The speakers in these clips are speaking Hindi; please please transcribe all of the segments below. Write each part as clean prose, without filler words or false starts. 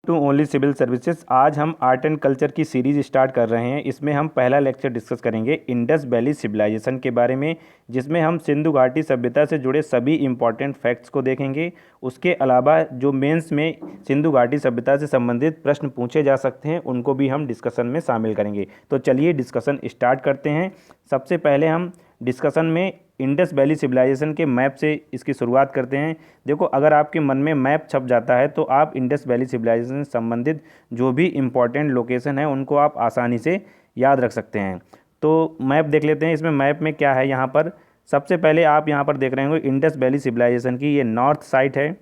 To only civil services. आज हम आर्ट एंड कल्चर की सीरीज स्टार्ट कर रहे हैं। इसमें हम पहला लेक्चर डिस्कस करेंगे इंडस वैली सिविलाइजेशन के बारे में, जिसमें हम सिंधु घाटी सभ्यता से जुड़े सभी इंपॉर्टेंट फैक्ट्स को देखेंगे। उसके अलावा जो मेंस में सिंधु घाटी सभ्यता से संबंधित प्रश्न पूछे जा सकते हैं उनको भी हम डिस्कशन में शामिल करेंगे। तो चलिए डिस्कशन स्टार्ट करते हैं। सबसे पहले हम डिस्कशन में इंडस वैली सिविलाइजेशन के मैप से इसकी शुरुआत करते हैं। देखो, अगर आपके मन में मैप छप जाता है तो आप इंडस वैली सिविलाइजेशन से संबंधित जो भी इम्पोर्टेंट लोकेशन है उनको आप आसानी से याद रख सकते हैं। तो मैप देख लेते हैं। इसमें मैप में क्या है, यहाँ पर सबसे पहले आप यहाँ पर देख रहे होंगे इंडस वैली सिविलाइजेशन की ये नॉर्थ साइड है।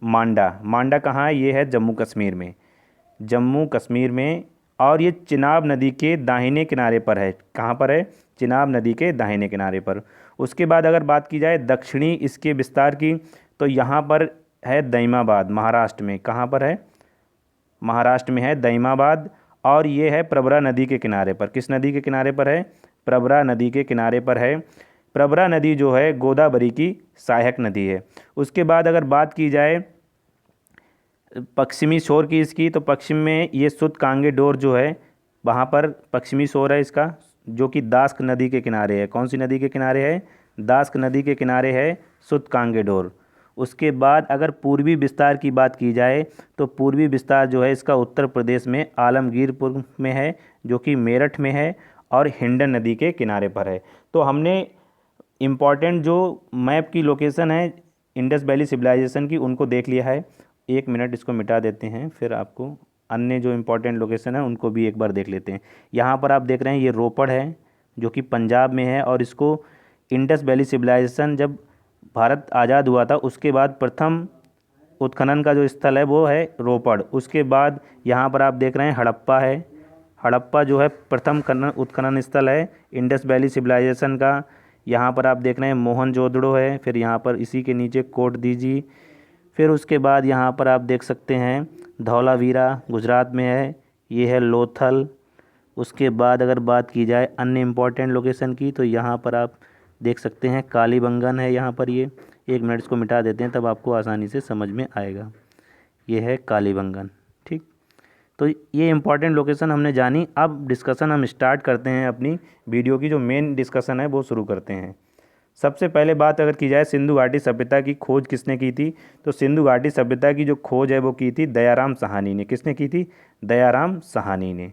मांडा कहाँ है? ये है जम्मू कश्मीर में, जम्मू कश्मीर में। और ये चिनाब नदी के दाहिने किनारे पर है। कहाँ पर है? चिनाब नदी के दाहिने किनारे पर। उसके बाद अगर बात की जाए दक्षिणी इसके विस्तार की, तो यहाँ पर है दैमाबाद, महाराष्ट्र में। कहाँ पर है? महाराष्ट्र में है दैमाबाद। और ये है प्रवरा नदी के किनारे पर। किस नदी के किनारे पर है? प्रवरा नदी के किनारे पर है। प्रवरा नदी जो है गोदावरी की सहायक नदी है। उसके बाद अगर बात की जाए पश्चिमी छोर की इसकी, तो पश्चिम में ये सुत कांगे डोर जो है, वहाँ पर पश्चिमी छोर है इसका, जो कि दास्क नदी के किनारे है। कौन सी नदी के किनारे है? दास्क नदी के किनारे है सुत कांगे डोर। उसके बाद अगर पूर्वी विस्तार की बात की जाए तो पूर्वी विस्तार जो है इसका उत्तर प्रदेश में आलमगीरपुर में है, जो कि मेरठ में है और हिंडन नदी के किनारे पर है। तो हमने इम्पॉर्टेंट जो मैप की लोकेशन है इंडस वैली सिविलाइजेशन की उनको देख लिया है। एक मिनट इसको मिटा देते हैं, फिर आपको अन्य जो इम्पोर्टेंट लोकेशन है उनको भी एक बार देख लेते हैं। यहाँ पर आप देख रहे हैं ये रोपड़ है जो कि पंजाब में है, और इसको इंडस वैली सिविलाइजेशन जब भारत आज़ाद हुआ था उसके बाद प्रथम उत्खनन का जो स्थल है वो है रोपड़। उसके बाद यहाँ पर आप देख रहे हैं हड़प्पा है। हड़प्पा जो है प्रथम उत्खनन स्थल है इंडस वैली सिविलाइजेशन का। यहाँ पर आप देख रहे हैं मोहनजोदड़ो है, फिर यहाँ पर इसी के नीचे कोट दीजी, फिर उसके बाद यहाँ पर आप देख सकते हैं धौलावीरा गुजरात में है, ये है लोथल। उसके बाद अगर बात की जाए अन्य इम्पॉर्टेंट लोकेशन की, तो यहाँ पर आप देख सकते हैं कालीबंगन है यहाँ पर। ये एक मिनट इसको मिटा देते हैं तब आपको आसानी से समझ में आएगा। ये है कालीबंगन, ठीक। तो ये इम्पॉर्टेंट लोकेशन हमने जानी। अब डिस्कशन हम स्टार्ट करते हैं, अपनी वीडियो की जो मेन डिस्कशन है वो शुरू करते हैं। सबसे पहले बात अगर की जाए सिंधु घाटी सभ्यता की खोज किसने की थी, तो सिंधु घाटी सभ्यता की जो खोज है वो की थी दयाराम साहनी ने। किसने की थी? दयाराम साहनी ने।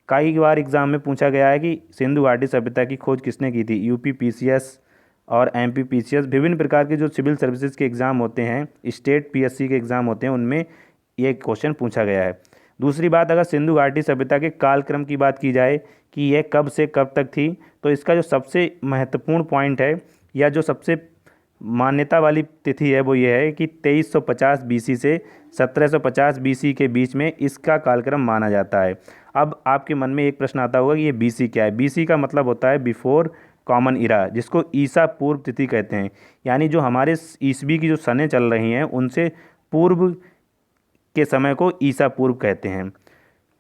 कई बार एग्जाम में पूछा गया है कि सिंधु घाटी सभ्यता की खोज किसने की थी। यूपी पीसीएस और एमपी पीसीएस, विभिन्न प्रकार के जो सिविल सर्विसेज के एग्ज़ाम होते हैं, स्टेट पीएससी के एग्ज़ाम होते हैं, उनमें ये क्वेश्चन पूछा गया है। दूसरी बात, अगर सिंधु घाटी सभ्यता के कालक्रम की बात की जाए कि यह कब से कब तक थी, तो इसका जो सबसे महत्वपूर्ण पॉइंट है या जो सबसे मान्यता वाली तिथि है वो ये है कि 2350 बीसी से 1750 बीसी के बीच में इसका कालक्रम माना जाता है। अब आपके मन में एक प्रश्न आता होगा कि ये बीसी क्या है। बीसी का मतलब होता है बिफोर कॉमन इरा, जिसको ईसा पूर्व तिथि कहते हैं। यानी जो हमारे ईसवी की जो सनें चल रही हैं उनसे पूर्व के समय को ईसा पूर्व कहते हैं।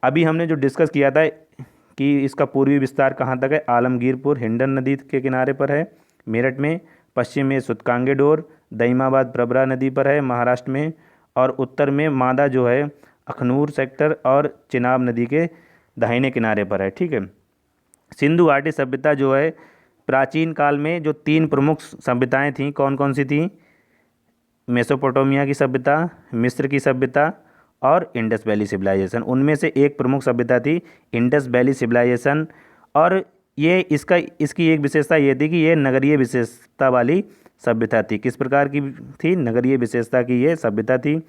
अभी हमने जो डिस्कस किया था कि इसका पूर्वी विस्तार कहाँ तक है, आलमगीरपुर हिंडन नदी के किनारे पर है मेरठ में, पश्चिम में सुतकांगे डोर, दईमाबाद प्रवरा नदी पर है महाराष्ट्र में, और उत्तर में मादा जो है अखनूर सेक्टर और चिनाब नदी के दाहिने किनारे पर है, ठीक है। सिंधु घाटी सभ्यता जो है प्राचीन काल में जो 3 प्रमुख सभ्यताएं थीं, कौन कौन सी थीं? मेसोपोटामिया की सभ्यता, मिस्र की सभ्यता और इंडस वैली सिविलाइजेशन। उनमें से एक प्रमुख सभ्यता थी इंडस वैली सिविलाइजेशन। और ये इसकी एक विशेषता ये थी कि ये नगरीय विशेषता वाली सभ्यता थी। किस प्रकार की थी? नगरीय विशेषता की ये सभ्यता थी।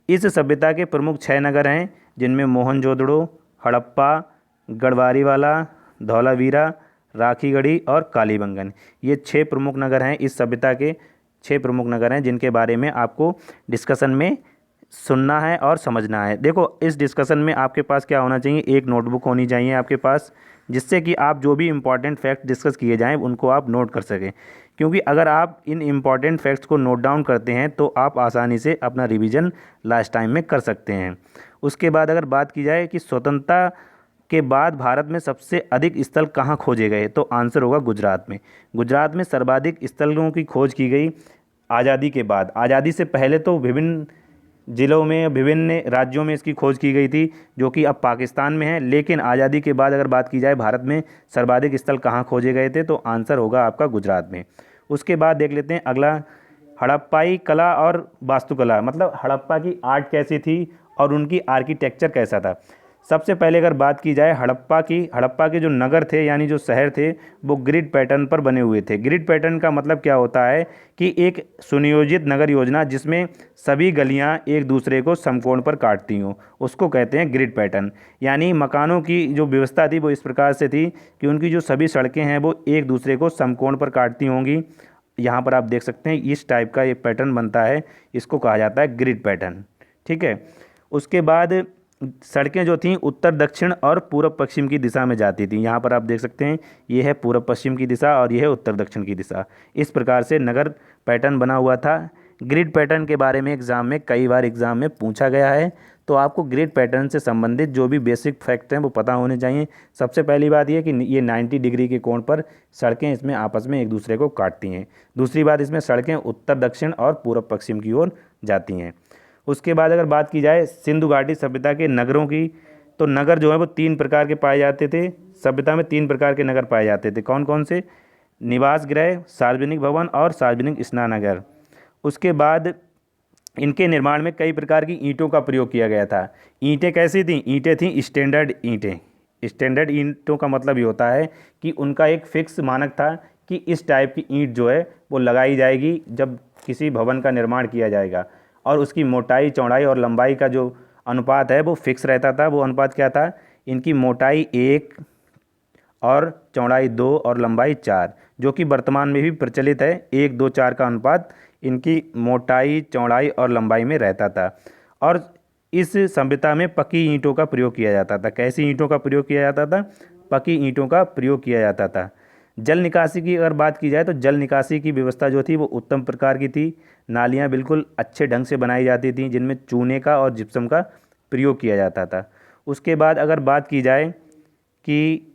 इस सभ्यता के प्रमुख 6 नगर हैं, जिनमें मोहनजोदड़ो, हड़प्पा, गढ़वारीवाला, धौलावीरा, राखीगढ़ी और कालीबंगन, ये 6 प्रमुख नगर हैं। इस सभ्यता के 6 प्रमुख नगर हैं जिनके बारे में आपको डिस्कशन में सुनना है और समझना है। देखो, इस डिस्कशन में आपके पास क्या होना चाहिए, एक नोटबुक होनी चाहिए आपके पास, जिससे कि आप जो भी इम्पॉर्टेंट फैक्ट डिस्कस किए जाएं उनको आप नोट कर सकें। क्योंकि अगर आप इन इम्पॉर्टेंट फैक्ट्स को नोट डाउन करते हैं तो आप आसानी से अपना रिवीजन लास्ट टाइम में कर सकते हैं। उसके बाद अगर बात की जाए कि स्वतंत्रता के बाद भारत में सबसे अधिक स्थल कहाँ खोजे गए, तो आंसर होगा गुजरात में। गुजरात में सर्वाधिक स्थलों की खोज की गई आज़ादी के बाद। आज़ादी से पहले तो विभिन्न ज़िलों में, विभिन्न राज्यों में इसकी खोज की गई थी, जो कि अब पाकिस्तान में है। लेकिन आज़ादी के बाद अगर बात की जाए भारत में सर्वाधिक स्थल कहाँ खोजे गए थे, तो आंसर होगा आपका गुजरात में। उसके बाद देख लेते हैं अगला, हड़प्पाई कला और वास्तुकला, मतलब हड़प्पा की आर्ट कैसी थी और उनकी आर्किटेक्चर कैसा था। सबसे पहले अगर बात की जाए हड़प्पा के जो नगर थे यानी जो शहर थे वो ग्रिड पैटर्न पर बने हुए थे। ग्रिड पैटर्न का मतलब क्या होता है कि एक सुनियोजित नगर योजना जिसमें सभी गलियां एक दूसरे को समकोण पर काटती हों, उसको कहते हैं ग्रिड पैटर्न। यानी मकानों की जो व्यवस्था थी वो इस प्रकार से थी कि उनकी जो सभी सड़कें हैं वो एक दूसरे को समकोण पर काटती होंगी। यहाँ पर आप देख सकते हैं इस टाइप का ये पैटर्न बनता है, इसको कहा जाता है ग्रिड पैटर्न। ठीक है। उसके बाद सड़कें जो थीं उत्तर दक्षिण और पूर्व पश्चिम की दिशा में जाती थी। यहाँ पर आप देख सकते हैं ये है पूर्व पश्चिम की दिशा और ये है उत्तर दक्षिण की दिशा। इस प्रकार से नगर पैटर्न बना हुआ था। ग्रिड पैटर्न के बारे में एग्ज़ाम में कई बार एग्ज़ाम में पूछा गया है, तो आपको ग्रिड पैटर्न से संबंधित जो भी बेसिक फैक्ट हैं वो पता होने चाहिए। सबसे पहली बात ये कि ये 90 डिग्री के कोण पर सड़कें इसमें आपस में एक दूसरे को काटती हैं। दूसरी बात, इसमें सड़कें उत्तर दक्षिण और पूर्व पश्चिम की ओर जाती हैं। उसके बाद अगर बात की जाए सिंधु घाटी सभ्यता के नगरों की, तो नगर जो है वो 3 प्रकार के पाए जाते थे। सभ्यता में 3 प्रकार के नगर पाए जाते थे। कौन कौन से? निवास गृह, सार्वजनिक भवन और सार्वजनिक स्नानागार। उसके बाद इनके निर्माण में कई प्रकार की ईंटों का प्रयोग किया गया था। ईंटें कैसी थीं? ईंटें थीं स्टैंडर्ड ईंटें। स्टैंडर्ड ईंटों का मतलब ये होता है कि उनका एक फिक्स मानक था कि इस टाइप की ईंट जो है वो लगाई जाएगी जब किसी भवन का निर्माण किया जाएगा, और उसकी मोटाई, चौड़ाई और लंबाई का जो अनुपात है वो फिक्स रहता था। वो अनुपात क्या था? इनकी मोटाई 1 और चौड़ाई 2 और लंबाई 4, जो कि वर्तमान में भी प्रचलित है। 1, 2, 4 का अनुपात इनकी मोटाई, चौड़ाई और लंबाई में रहता था। और इस सभ्यता में पक्की ईंटों का प्रयोग किया जाता था। कैसी ईंटों का प्रयोग किया जाता था? पक्की ईंटों का प्रयोग किया जाता था। जल निकासी की अगर बात की जाए तो जल निकासी की व्यवस्था जो थी वो उत्तम प्रकार की थी। नालियाँ बिल्कुल अच्छे ढंग से बनाई जाती थी जिनमें चूने का और जिप्सम का प्रयोग किया जाता था। उसके बाद अगर बात की जाए कि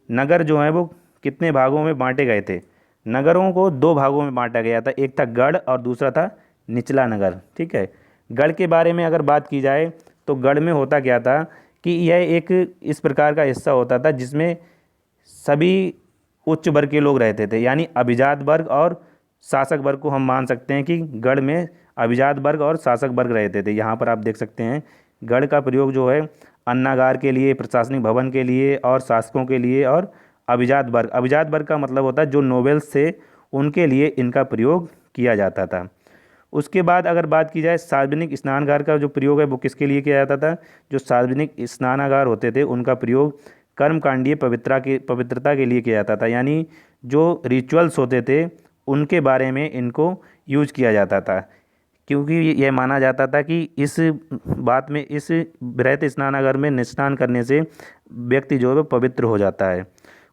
नगर जो हैं वो कितने भागों में बांटे गए थे, नगरों को 2 भागों में बांटा गया था। एक था गढ़ और दूसरा था निचला नगर। ठीक है। गढ़ के बारे में अगर बात की जाए तो गढ़ में होता क्या था कि यह एक इस प्रकार का हिस्सा होता था जिसमें सभी उच्च वर्ग के लोग रहते थे, यानी अभिजात वर्ग और शासक वर्ग को हम मान सकते हैं कि गढ़ में अभिजात वर्ग और शासक वर्ग रहते थे। यहाँ पर आप देख सकते हैं गढ़ का प्रयोग जो है अन्नागार के लिए, प्रशासनिक भवन के लिए और शासकों के लिए, और अभिजात वर्ग का मतलब होता है जो नोबेल्स थे उनके लिए इनका प्रयोग किया जाता था। उसके बाद अगर बात की जाए सार्वजनिक स्नानागार का जो प्रयोग है वो किसके लिए किया जाता था? जो सार्वजनिक स्नानागार होते थे उनका प्रयोग कर्मकांडीय पवित्रता के लिए किया जाता था। यानी जो रिचुअल्स होते थे उनके बारे में इनको यूज किया जाता था, क्योंकि यह माना जाता था कि इस बात में, इस बृहत स्नानागार में स्नान करने से व्यक्ति जो है वो पवित्र हो जाता है।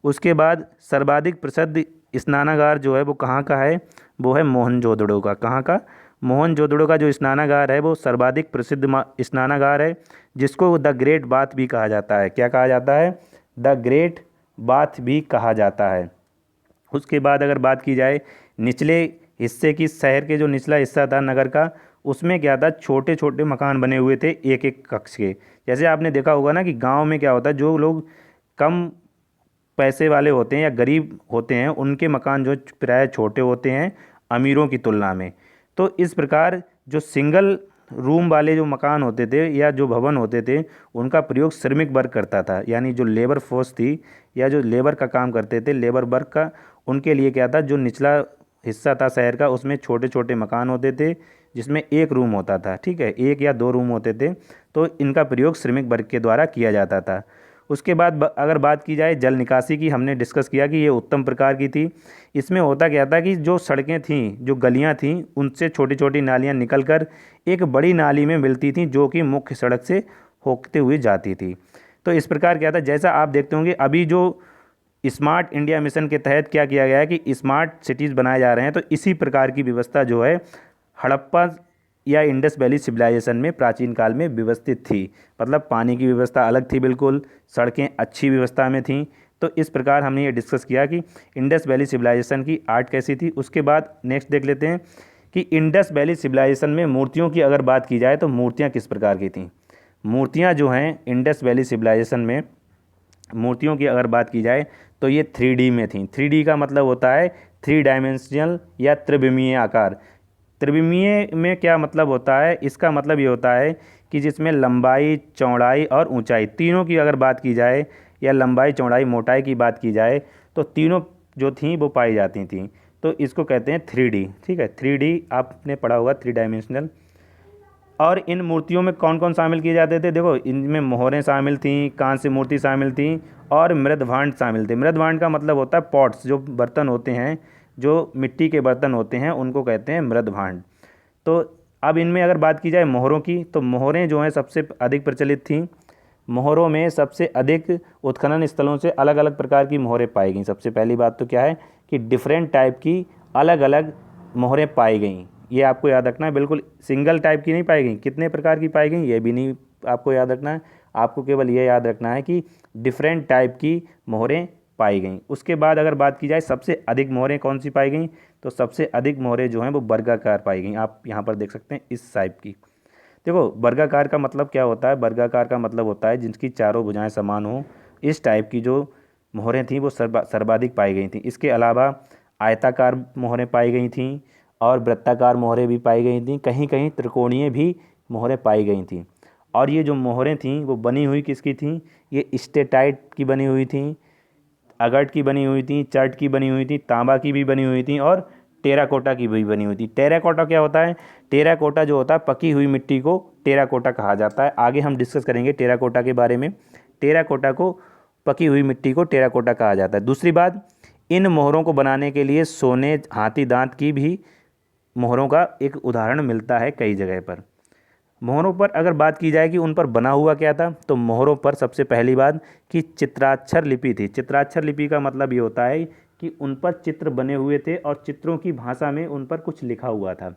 उसके बाद सर्वाधिक प्रसिद्ध स्नानागार जो है वो कहाँ का है? वो है मोहनजोदड़ो का। कहाँ का? मोहनजोदड़ो का जो स्नानागार है वो सर्वाधिक प्रसिद्ध स्नानागार है, जिसको द ग्रेट बाथ भी कहा जाता है। क्या कहा जाता है? द ग्रेट बाथ भी कहा जाता है। उसके बाद अगर बात की जाए निचले हिस्से की, शहर के जो निचला हिस्सा था नगर का, उसमें क्या था? छोटे छोटे मकान बने हुए थे एक एक कक्ष के। जैसे आपने देखा होगा ना कि गांव में क्या होता है, जो लोग कम पैसे वाले होते हैं या गरीब होते हैं उनके मकान जो प्राय छोटे होते हैं अमीरों की तुलना में। तो इस प्रकार जो सिंगल रूम वाले जो मकान होते थे या जो भवन होते थे उनका प्रयोग श्रमिक वर्ग करता था, यानी जो लेबर फोर्स थी या जो लेबर का काम करते थे, लेबर वर्ग का, उनके लिए क्या था? जो निचला हिस्सा था शहर का उसमें छोटे छोटे मकान होते थे जिसमें एक रूम होता था। ठीक है, 1 या 2 रूम होते थे। तो इनका प्रयोग श्रमिक वर्ग के द्वारा किया जाता था। उसके बाद अगर बात की जाए जल निकासी की, हमने डिस्कस किया कि ये उत्तम प्रकार की थी। इसमें होता क्या था कि जो सड़कें थीं, जो गलियां थीं, उनसे छोटी छोटी नालियां निकलकर एक बड़ी नाली में मिलती थीं जो कि मुख्य सड़क से होते हुए जाती थी। तो इस प्रकार क्या था, जैसा आप देखते होंगे अभी जो स्मार्ट इंडिया मिशन के तहत क्या किया गया है कि स्मार्ट सिटीज़ बनाए जा रहे हैं, तो इसी प्रकार की व्यवस्था जो है हड़प्पा या इंडस वैली सिविलाइजेशन में प्राचीन काल में व्यवस्थित थी। मतलब पानी की व्यवस्था अलग थी बिल्कुल, सड़कें अच्छी व्यवस्था में थीं। तो इस प्रकार हमने ये डिस्कस किया कि इंडस वैली सिविलाइजेशन की आर्ट कैसी थी। उसके बाद नेक्स्ट देख लेते हैं कि इंडस वैली सिविलाइजेशन में मूर्तियों की अगर बात की जाए तो मूर्तियाँ किस प्रकार की थीं। मूर्तियाँ जो हैं इंडस वैली सिविलाइजेशन में मूर्तियों की अगर बात की जाए तो ये 3D में थी। 3D का मतलब होता है 3 डायमेंशनल या त्रिविमीय आकार। त्रिविमीय में क्या मतलब होता है, इसका मतलब ये होता है कि जिसमें लंबाई, चौड़ाई और ऊंचाई तीनों की अगर बात की जाए, या लंबाई, चौड़ाई, मोटाई की बात की जाए, तो तीनों जो थी वो पाई जाती थी। तो इसको कहते हैं 3D। ठीक है, 3D आपने पढ़ा होगा, 3 डायमेंशनल। और इन मूर्तियों में कौन कौन शामिल किए जाते थे, देखो इनमें मोहरें शामिल थीं, कांस्य मूर्ति शामिल थी और मृदभांड शामिल थे। मृदभांड का मतलब होता है पॉट्स, जो बर्तन होते हैं, जो मिट्टी के बर्तन होते हैं, उनको कहते हैं मृदभांड। तो अब इनमें अगर बात की जाए मोहरों की, तो मोहरें जो हैं सबसे अधिक प्रचलित थीं। मोहरों में सबसे अधिक उत्खनन स्थलों से अलग अलग प्रकार की मोहरें पाई गईं। सबसे पहली बात तो क्या है कि डिफरेंट टाइप की अलग अलग मोहरें पाई गईं। ये आपको याद रखना है, बिल्कुल सिंगल टाइप की नहीं पाई गई। कितने प्रकार की पाई गई ये भी नहीं आपको याद रखना है, आपको केवल ये याद रखना है कि डिफरेंट टाइप की मोहरें पाई गई। उसके बाद अगर बात की जाए सबसे अधिक मोहरें कौन सी पाई गई, तो सबसे अधिक मोहरें जो हैं वो वर्गाकार पाई गई। आप यहाँ पर देख सकते हैं इस टाइप की। देखो वर्गाकार का मतलब क्या होता है, वर्गाकार का मतलब होता है जिनकी चारों भुजाएं समान हो। इस टाइप की जो मोहरें थीं वो सर्वाधिक पाई गई थीं। इसके अलावा आयताकार मोहरें पाई गई थीं और वृत्ताकार मोहरें भी पाई गई थीं, कहीं कहीं त्रिकोणीय भी मोहरें पाई गई थीं। और ये जो मोहरें थीं वो बनी हुई किसकी थीं, ये स्टेटाइट की बनी हुई थीं, अगट की बनी हुई थी, चर्ट की बनी हुई थी, तांबा की भी बनी हुई थी और टेराकोटा की भी बनी हुई थी। टेराकोटा क्या होता है, टेराकोटा जो होता है पकी हुई मिट्टी को टेराकोटा कहा जाता है। आगे हम डिस्कस करेंगे टेराकोटा के बारे में। टेराकोटा को, पकी हुई मिट्टी को टेराकोटा कहा जाता है। दूसरी बात, इन मोहरों को बनाने के लिए सोने, हाथी दांत की भी मोहरों का एक उदाहरण मिलता है कई जगह पर। मोहरों पर अगर बात की जाए कि उन पर बना हुआ क्या था, तो मोहरों पर सबसे पहली बात कि चित्राक्षर लिपि थी। चित्राक्षर लिपि का मतलब ये होता है कि उन पर चित्र बने हुए थे और चित्रों की भाषा में उन पर कुछ लिखा हुआ था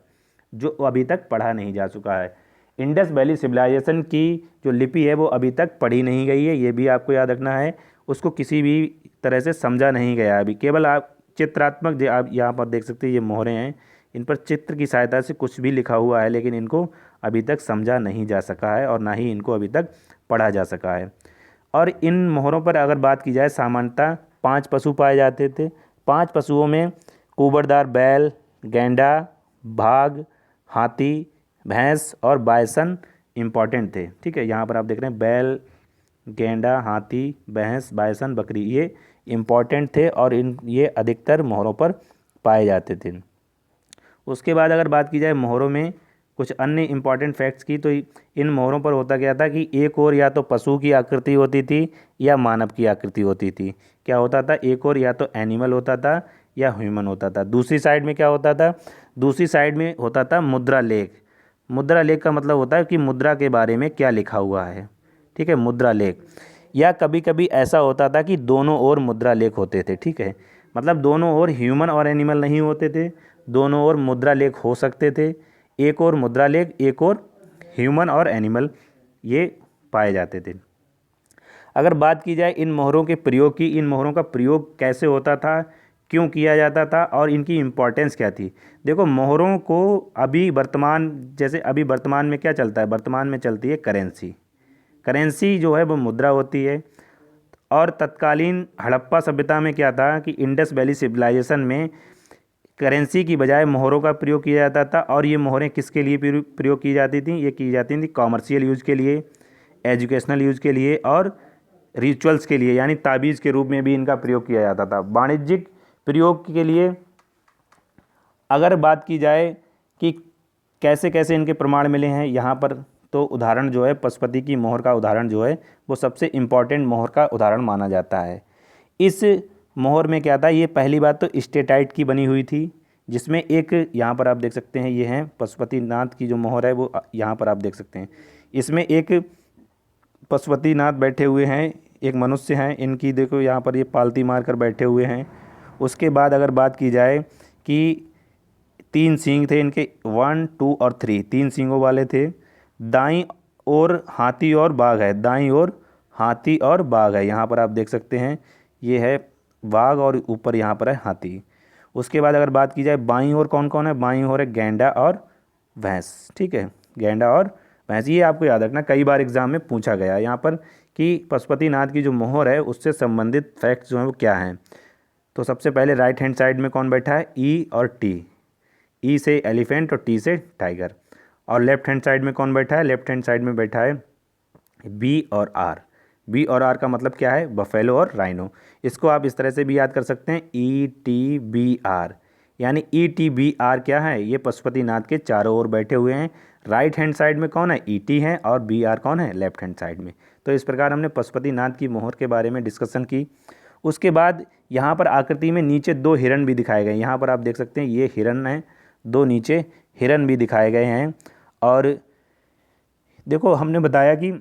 जो अभी तक पढ़ा नहीं जा चुका है। इंडस वैली सिविलाइजेशन की जो लिपि है वो अभी तक पढ़ी नहीं गई है, ये भी आपको याद रखना है। उसको किसी भी तरह से समझा नहीं गया अभी, केवल आप चित्रात्मक, आप यहाँ पर देख सकते हैं ये मोहरें हैं, इन पर चित्र की सहायता से कुछ भी लिखा हुआ है, लेकिन इनको अभी तक समझा नहीं जा सका है और ना ही इनको अभी तक पढ़ा जा सका है। और इन मोहरों पर अगर बात की जाए, सामान्यतः 5 पशु पाए जाते थे। 5 पशुओं में कुबरदार बैल, गैंडा, बाघ, हाथी, भैंस और बायसन इम्पॉर्टेंट थे। ठीक है, यहाँ पर आप देख रहे हैं बैल, गेंडा, हाथी, भैंस, बायसन, बकरी, ये इम्पॉर्टेंट थे और ये अधिकतर मोहरों पर पाए जाते थे। उसके बाद अगर बात की जाए मोहरों में कुछ अन्य इम्पॉर्टेंट फैक्ट्स की, तो इन मोहरों पर होता क्या था कि एक और या तो पशु की आकृति होती थी या मानव की आकृति होती थी। क्या होता था, एक और या तो एनिमल होता था या ह्यूमन होता था। दूसरी साइड में क्या होता था, दूसरी साइड में होता था मुद्रा लेख। मुद्रा लेख का मतलब होता है कि मुद्रा के बारे में क्या लिखा हुआ है। ठीक है, मुद्रा लेख। या कभी कभी ऐसा होता था कि दोनों ओर मुद्रा लेख होते थे। ठीक है, मतलब दोनों ओर ह्यूमन और एनिमल नहीं होते थे, दोनों ओर मुद्रा लेख हो सकते थे। एक और मुद्रा लेख, एक और ह्यूमन और एनिमल, ये पाए जाते थे। अगर बात की जाए इन मोहरों के प्रयोग की, इन मोहरों का प्रयोग कैसे होता था, क्यों किया जाता था और इनकी इम्पोर्टेंस क्या थी। देखो मोहरों को अभी वर्तमान, जैसे अभी वर्तमान में क्या चलता है, वर्तमान में चलती है करेंसी। करेंसी जो है वो मुद्रा होती है। और तत्कालीन हड़प्पा सभ्यता में क्या था कि इंडस वैली सिविलाइजेशन में करेंसी की बजाय मोहरों का प्रयोग किया जाता था। और ये मोहरें किसके लिए प्रयोग की जाती थी, ये की जाती थी कॉमर्शियल यूज़ के लिए, एजुकेशनल यूज़ के लिए और रिचुअल्स के लिए, यानी ताबीज़ के रूप में भी इनका प्रयोग किया जाता था। वाणिज्यिक प्रयोग के लिए अगर बात की जाए कि कैसे कैसे इनके प्रमाण मिले हैं यहाँ पर, तो उदाहरण जो है पशुपति की मोहर का उदाहरण जो है वो सबसे इम्पॉर्टेंट मोहर का उदाहरण माना जाता है। इस मोहर में क्या था, ये पहली बात तो स्टेटाइट की बनी हुई थी, जिसमें एक यहाँ पर आप देख सकते हैं ये हैं पशुपतिनाथ की जो मोहर है वो यहाँ पर आप देख सकते हैं। इसमें एक पशुपतिनाथ बैठे हुए हैं, एक मनुष्य हैं, इनकी देखो यहाँ पर ये पालती मार कर बैठे हुए हैं। उसके बाद अगर बात की जाए कि 3 सींग थे इनके, 1, 2 और 3, 3 सींगों वाले थे। दाईं ओर हाथी और बाघ है, दाईं ओर हाथी और बाघ है, यहाँ पर आप देख सकते हैं ये है बाघ और ऊपर यहाँ पर है हाथी। उसके बाद अगर बात की जाए बाईं ओर कौन कौन है, बाईं ओर है गैंडा और भैंस, ठीक है, गैंडा और भैंस। ये आपको याद रखना, कई बार एग्जाम में पूछा गया है यहाँ पर कि पशुपतिनाथ की जो मोहर है उससे संबंधित फैक्ट्स जो हैं वो क्या हैं। तो सबसे पहले राइट हैंड साइड में कौन बैठा है, ई और टी, ई से एलिफेंट और टी से टाइगर। और लेफ्ट हैंड साइड में कौन बैठा है, लेफ्ट हैंड साइड में बैठा है बी और आर। बी और आर का मतलब क्या है, बफेलो और राइनो। इसको आप इस तरह से भी याद कर सकते हैं, ई टी बी आर, यानी ई टी बी आर क्या है, ये पशुपतिनाथ के चारों ओर बैठे हुए हैं। राइट हैंड साइड में कौन है, ई टी है, और बी आर कौन है, लेफ्ट हैंड साइड में। तो इस प्रकार हमने पशुपतिनाथ की मोहर के बारे में डिस्कशन की। उसके बाद यहाँ पर आकृति में नीचे दो हिरन भी दिखाए गए, यहाँ पर आप देख सकते हैं ये हिरन है, दो नीचे हिरन भी दिखाए गए हैं। और देखो हमने बताया कि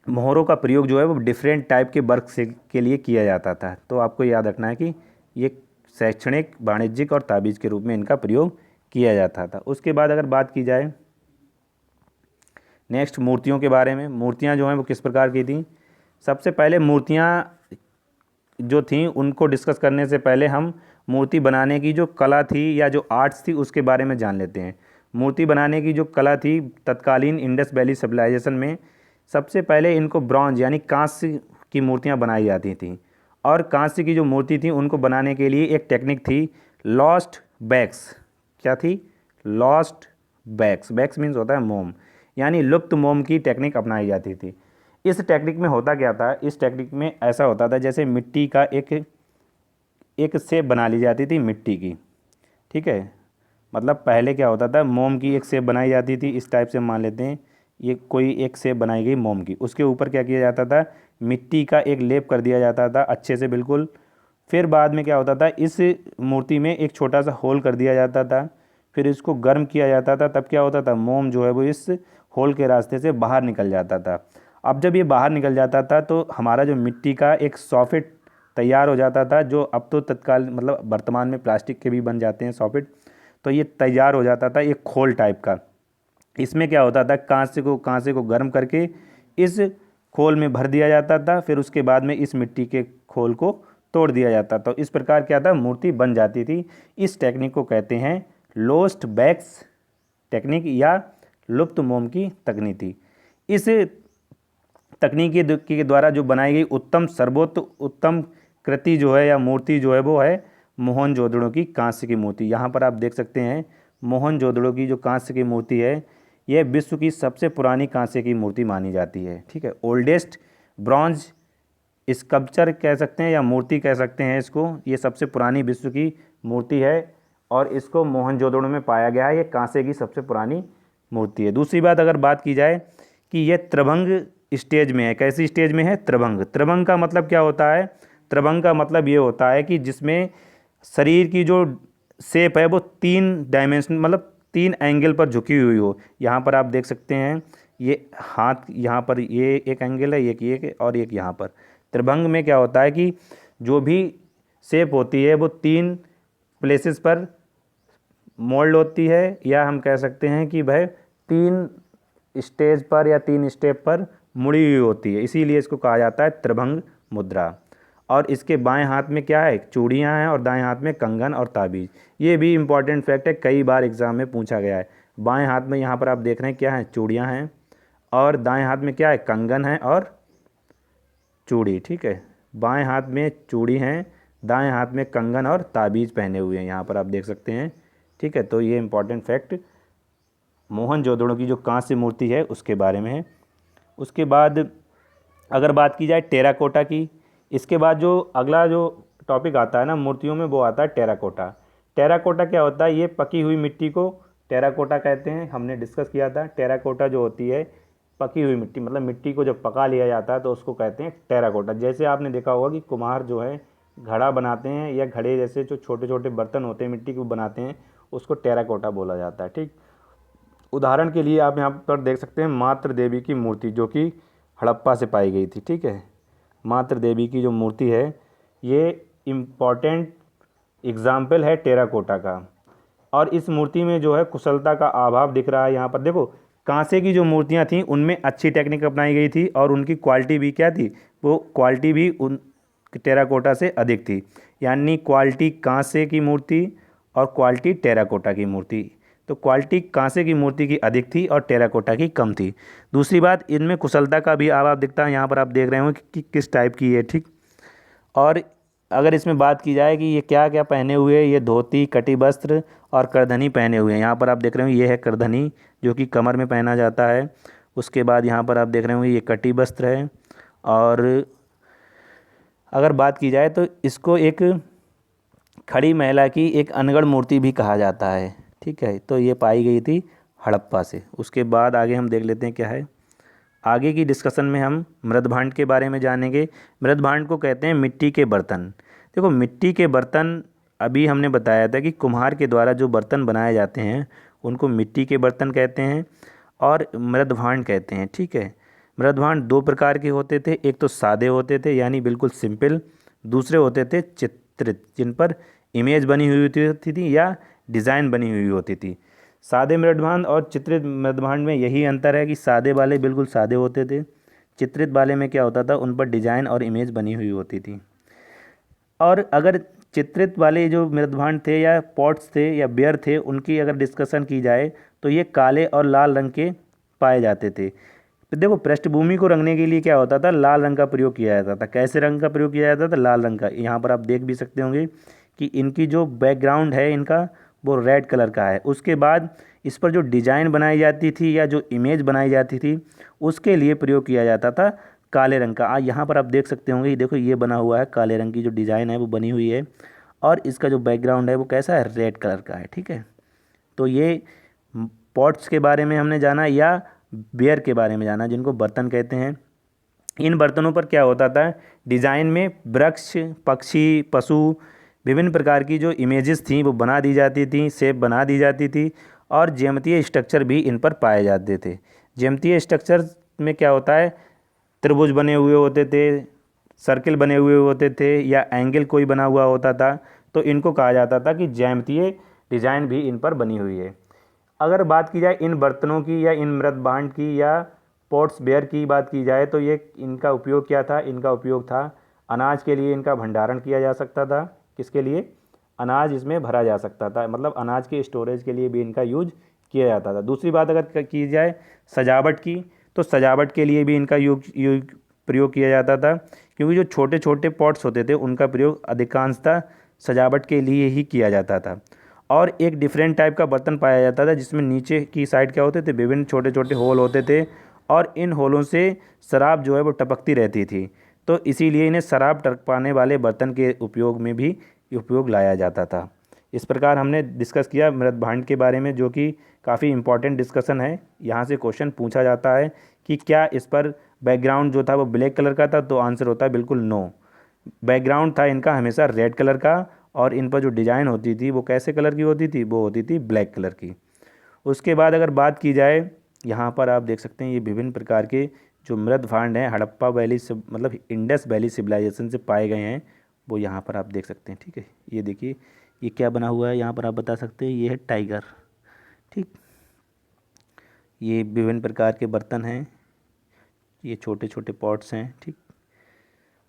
मोहरों का प्रयोग जो है वो डिफरेंट टाइप के वर्क से के लिए किया जाता था। तो आपको याद रखना है कि ये शैक्षणिक, वाणिज्यिक और ताबीज़ के रूप में इनका प्रयोग किया जाता था। उसके बाद अगर बात की जाए नेक्स्ट मूर्तियों के बारे में, मूर्तियाँ जो हैं वो किस प्रकार की थी। सबसे पहले मूर्तियाँ जो थी उनको डिस्कस करने से पहले हम मूर्ति बनाने की जो कला थी या जो आर्ट्स थी उसके बारे में जान लेते हैं। मूर्ति बनाने की जो कला थी तत्कालीन इंडस वैली सिविलाइजेशन में, सबसे पहले इनको ब्रॉन्ज यानी कांस्य की मूर्तियां बनाई जाती थीं। और कांस्य की जो मूर्ति थी उनको बनाने के लिए एक टेक्निक थी, लॉस्ट बैक्स। क्या थी, लॉस्ट बैक्स। बैक्स मीन्स होता है मोम, यानी लुप्त मोम की टेक्निक अपनाई जाती थी। इस टेक्निक में होता क्या था, इस टेक्निक में ऐसा होता था जैसे मिट्टी का एक शेप बना ली जाती थी मिट्टी की, ठीक है। मतलब पहले क्या होता था, मोम की एक शेप बनाई जाती थी, इस टाइप से मान लेते हैं ये कोई एक शेप बनाई गई मोम की, उसके ऊपर क्या किया जाता था, मिट्टी का एक लेप कर दिया जाता था अच्छे से बिल्कुल। फिर बाद में क्या होता था, इस मूर्ति में एक छोटा सा होल कर दिया जाता था, फिर इसको गर्म किया जाता था। तब क्या होता था, मोम जो है वो इस होल के रास्ते से बाहर निकल जाता था। अब जब ये बाहर निकल जाता था तो हमारा जो मिट्टी का एक सॉफिट तैयार हो जाता था, जो अब तो तत्काल मतलब वर्तमान में प्लास्टिक के भी बन जाते हैं सॉफिट। तो ये तैयार हो जाता था एक खोल टाइप का। इसमें क्या होता था, कांसे को गर्म करके इस खोल में भर दिया जाता था, फिर उसके बाद में इस मिट्टी के खोल को तोड़ दिया जाता। तो इस प्रकार क्या था, मूर्ति बन जाती थी। इस टेक्निक को कहते हैं लोस्ट बैक्स टेक्निक या लुप्त मोम की तकनीक थी। इस तकनीक के द्वारा जो बनाई गई उत्तम कृति जो है या मूर्ति जो है वो है मोहनजोदड़ो की कांस्य की मूर्ति। यहाँ पर आप देख सकते हैं मोहनजोदड़ो की जो कांस्य की मूर्ति है यह विश्व की सबसे पुरानी कांस्य की मूर्ति मानी जाती है, ठीक है। ओल्डेस्ट ब्रॉन्ज स्कल्पचर कह सकते हैं या मूर्ति कह सकते हैं इसको। ये सबसे पुरानी विश्व की मूर्ति है और इसको मोहनजोदड़ो में पाया गया है। ये कांस्य की सबसे पुरानी मूर्ति है। दूसरी बात अगर बात की जाए कि यह त्रिभंग स्टेज में है। कैसी स्टेज में है, त्रिभंग। त्रिभंग का मतलब क्या होता है, त्रिभंग का मतलब ये होता है कि जिसमें शरीर की जो शेप है वो 3 डायमेंशन मतलब 3 एंगल पर झुकी हुई हो। यहाँ पर आप देख सकते हैं ये हाथ, यहाँ पर ये एक एंगल है, एक ये और एक यहाँ पर। त्रिभंग में क्या होता है कि जो भी शेप होती है वो 3 प्लेसेस पर मोल्ड होती है, या हम कह सकते हैं कि वह 3 स्टेज पर या 3 स्टेप पर मुड़ी हुई होती है, इसीलिए इसको कहा जाता है त्रिभंग मुद्रा। और इसके बाएं हाथ में क्या है, चूड़ियाँ हैं, और दाएं हाथ में कंगन और ताबीज़। ये भी इम्पॉर्टेंट फैक्ट है, कई बार एग्जाम में पूछा गया है। बाएं हाथ में यहाँ पर आप देख रहे हैं क्या है, चूड़ियाँ हैं, और दाएं हाथ में क्या है, कंगन है और चूड़ी, ठीक है। बाएं हाथ में चूड़ी हैं, दाएं हाथ में कंगन और ताबीज़ पहने हुए हैं, यहाँ पर आप देख सकते हैं, ठीक है। तो ये इम्पॉर्टेंट फैक्ट मोहनजोदड़ो की जो कांस्य मूर्ति है उसके बारे में है। उसके बाद अगर बात की जाए टेराकोटा की, इसके बाद जो अगला जो टॉपिक आता है ना मूर्तियों में वो आता है टेराकोटा। टेराकोटा क्या होता है, ये पकी हुई मिट्टी को टेराकोटा कहते हैं। हमने डिस्कस किया था टेराकोटा जो होती है पकी हुई मिट्टी, मतलब मिट्टी को जब पका लिया जाता है तो उसको कहते हैं टेराकोटा। जैसे आपने देखा होगा कि कुम्हार जो है घड़ा बनाते हैं या घड़े जैसे जो छोटे छोटे बर्तन होते हैं मिट्टी के बनाते हैं, उसको टेराकोटा बोला जाता है, ठीक। उदाहरण के लिए आप यहाँ पर देख सकते हैं मातृ देवी की मूर्ति जो कि हड़प्पा से पाई गई थी, ठीक है। मातृ देवी की जो मूर्ति है ये इम्पॉर्टेंट एग्जाम्पल है टेराकोटा का। और इस मूर्ति में जो है कुशलता का अभाव दिख रहा है। यहाँ पर देखो कांसे की जो मूर्तियाँ थीं उनमें अच्छी टेक्निक अपनाई गई थी और उनकी क्वालिटी भी क्या थी, वो क्वालिटी भी उन टेराकोटा से अधिक थी। यानी क्वालिटी कांसे की मूर्ति और क्वालिटी टेराकोटा की मूर्ति। तो क्वालिटी कांसे की मूर्ति की अधिक थी और टेराकोटा की कम थी। दूसरी बात, इनमें कुशलता का भी अभाव दिखता है। यहाँ पर आप देख रहे हो कि किस टाइप की है, ठीक। और अगर इसमें बात की जाए कि ये क्या क्या पहने हुए, ये धोती, कटी वस्त्र और करधनी पहने हुए हैं। यहाँ पर आप देख रहे हो ये है करधनी, जो कि कमर में पहना जाता है। उसके बाद यहाँ पर आप देख रहे हो ये कटी वस्त्र है। और अगर बात की जाए तो इसको एक खड़ी महिला की एक अनगढ़ मूर्ति भी कहा जाता है, ठीक है। तो ये पाई गई थी हड़प्पा से। उसके बाद आगे हम देख लेते हैं क्या है। आगे की डिस्कशन में हम मृदभांड के बारे में जानेंगे। मृदभांड को कहते हैं मिट्टी के बर्तन। देखो, मिट्टी के बर्तन अभी हमने बताया था कि कुम्हार के द्वारा जो बर्तन बनाए जाते हैं उनको मिट्टी के बर्तन कहते हैं और मृदभांड कहते हैं, ठीक है। मृदभांड दो प्रकार के होते थे, एक तो सादे होते थे यानी बिल्कुल सिंपल, दूसरे होते थे चित्रित, जिन पर इमेज बनी हुई होती थी या डिज़ाइन बनी हुई होती थी। सादे मृदभांड और चित्रित मृदभांड में यही अंतर है कि सादे वाले बिल्कुल सादे होते थे, चित्रित वाले में क्या होता था, उन पर डिज़ाइन और इमेज बनी हुई होती थी। और अगर चित्रित वाले जो मृदभांड थे या पॉट्स थे या बेयर थे, उनकी अगर डिस्कशन की जाए तो ये काले और लाल रंग के पाए जाते थे। तो देखो, पृष्ठभूमि को रंगने के लिए क्या होता था, लाल रंग का प्रयोग किया जाता था। कैसे रंग का प्रयोग किया जाता था, लाल रंग का। यहाँ पर आप देख भी सकते होंगे कि इनकी जो बैकग्राउंड है इनका, वो रेड कलर का है। उसके बाद इस पर जो डिज़ाइन बनाई जाती थी या जो इमेज बनाई जाती थी, उसके लिए प्रयोग किया जाता था काले रंग का। यहाँ पर आप देख सकते होंगे, ये देखो, ये बना हुआ है काले रंग की जो डिज़ाइन है वो बनी हुई है, और इसका जो बैकग्राउंड है वो कैसा है, रेड कलर का है, ठीक है। तो ये पॉट्स के बारे में हमने जाना या बेयर के बारे में जाना, जिनको बर्तन कहते हैं। इन बर्तनों पर क्या होता था, डिज़ाइन में वृक्ष, पक्षी, पशु, विभिन्न प्रकार की जो इमेजेस थी वो बना दी जाती थी, शेप बना दी जाती थी, और ज्यामितीय स्ट्रक्चर भी इन पर पाए जाते थे। ज्यामितीय स्ट्रक्चर में क्या होता है, त्रिभुज बने हुए होते थे, सर्किल बने हुए होते थे, या एंगल कोई बना हुआ होता था, तो इनको कहा जाता था कि ज्यामितीय डिज़ाइन भी इन पर बनी हुई है। अगर बात की जाए इन बर्तनों की या इन मृदभांड की या पॉट्स बेयर की बात की जाए तो ये इनका उपयोग क्या था, इनका उपयोग था अनाज के लिए। इनका भंडारण किया जा सकता था, किसके लिए, अनाज इसमें भरा जा सकता था, मतलब अनाज के स्टोरेज के लिए भी इनका यूज किया जाता था। दूसरी बात अगर की जाए सजावट की, तो सजावट के लिए भी इनका प्रयोग किया जाता था, क्योंकि जो छोटे छोटे पॉट्स होते थे उनका प्रयोग अधिकांशतः सजावट के लिए ही किया जाता था। और एक डिफरेंट टाइप का बर्तन पाया जाता था जिसमें नीचे की साइड क्या होते थे, विभिन्न छोटे छोटे होल होते थे, और इन होलों से शराब जो है वो टपकती रहती थी। तो इसीलिए इन्हें शराब टपकाने वाले बर्तन के उपयोग में भी उपयोग लाया जाता था। इस प्रकार हमने डिस्कस किया मृदभांड के बारे में, जो कि काफ़ी इंपॉर्टेंट डिस्कशन है। यहाँ से क्वेश्चन पूछा जाता है कि क्या इस पर बैकग्राउंड जो था वो ब्लैक कलर का था, तो आंसर होता है बिल्कुल नो। बैकग्राउंड था इनका हमेशा रेड कलर का, और इन पर जो डिज़ाइन होती थी वो कैसे कलर की होती थी, वो होती थी ब्लैक कलर की। उसके बाद अगर बात की जाए, यहाँ पर आप देख सकते हैं ये विभिन्न प्रकार के जो मृदभांड हैं हड़प्पा वैली से, मतलब इंडस वैली सिविलाइजेशन से पाए गए हैं, वो यहाँ पर आप देख सकते हैं, ठीक है। ये देखिए, ये क्या बना हुआ है, यहाँ पर आप बता सकते हैं, ये है टाइगर, ठीक। ये विभिन्न प्रकार के बर्तन हैं, ये छोटे छोटे पॉट्स हैं, ठीक।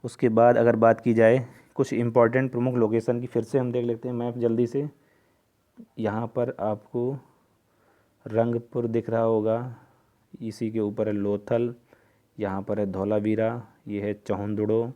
उसके बाद अगर बात की जाए कुछ इम्पॉर्टेंट प्रमुख लोकेशन की, फिर से हम देख लेते हैं मैप जल्दी से। यहाँ पर आपको रंगपुर दिख रहा होगा, इसी के ऊपर है लोथल, यहाँ पर है धौलावीरा, ये है चौहंदुड़ो,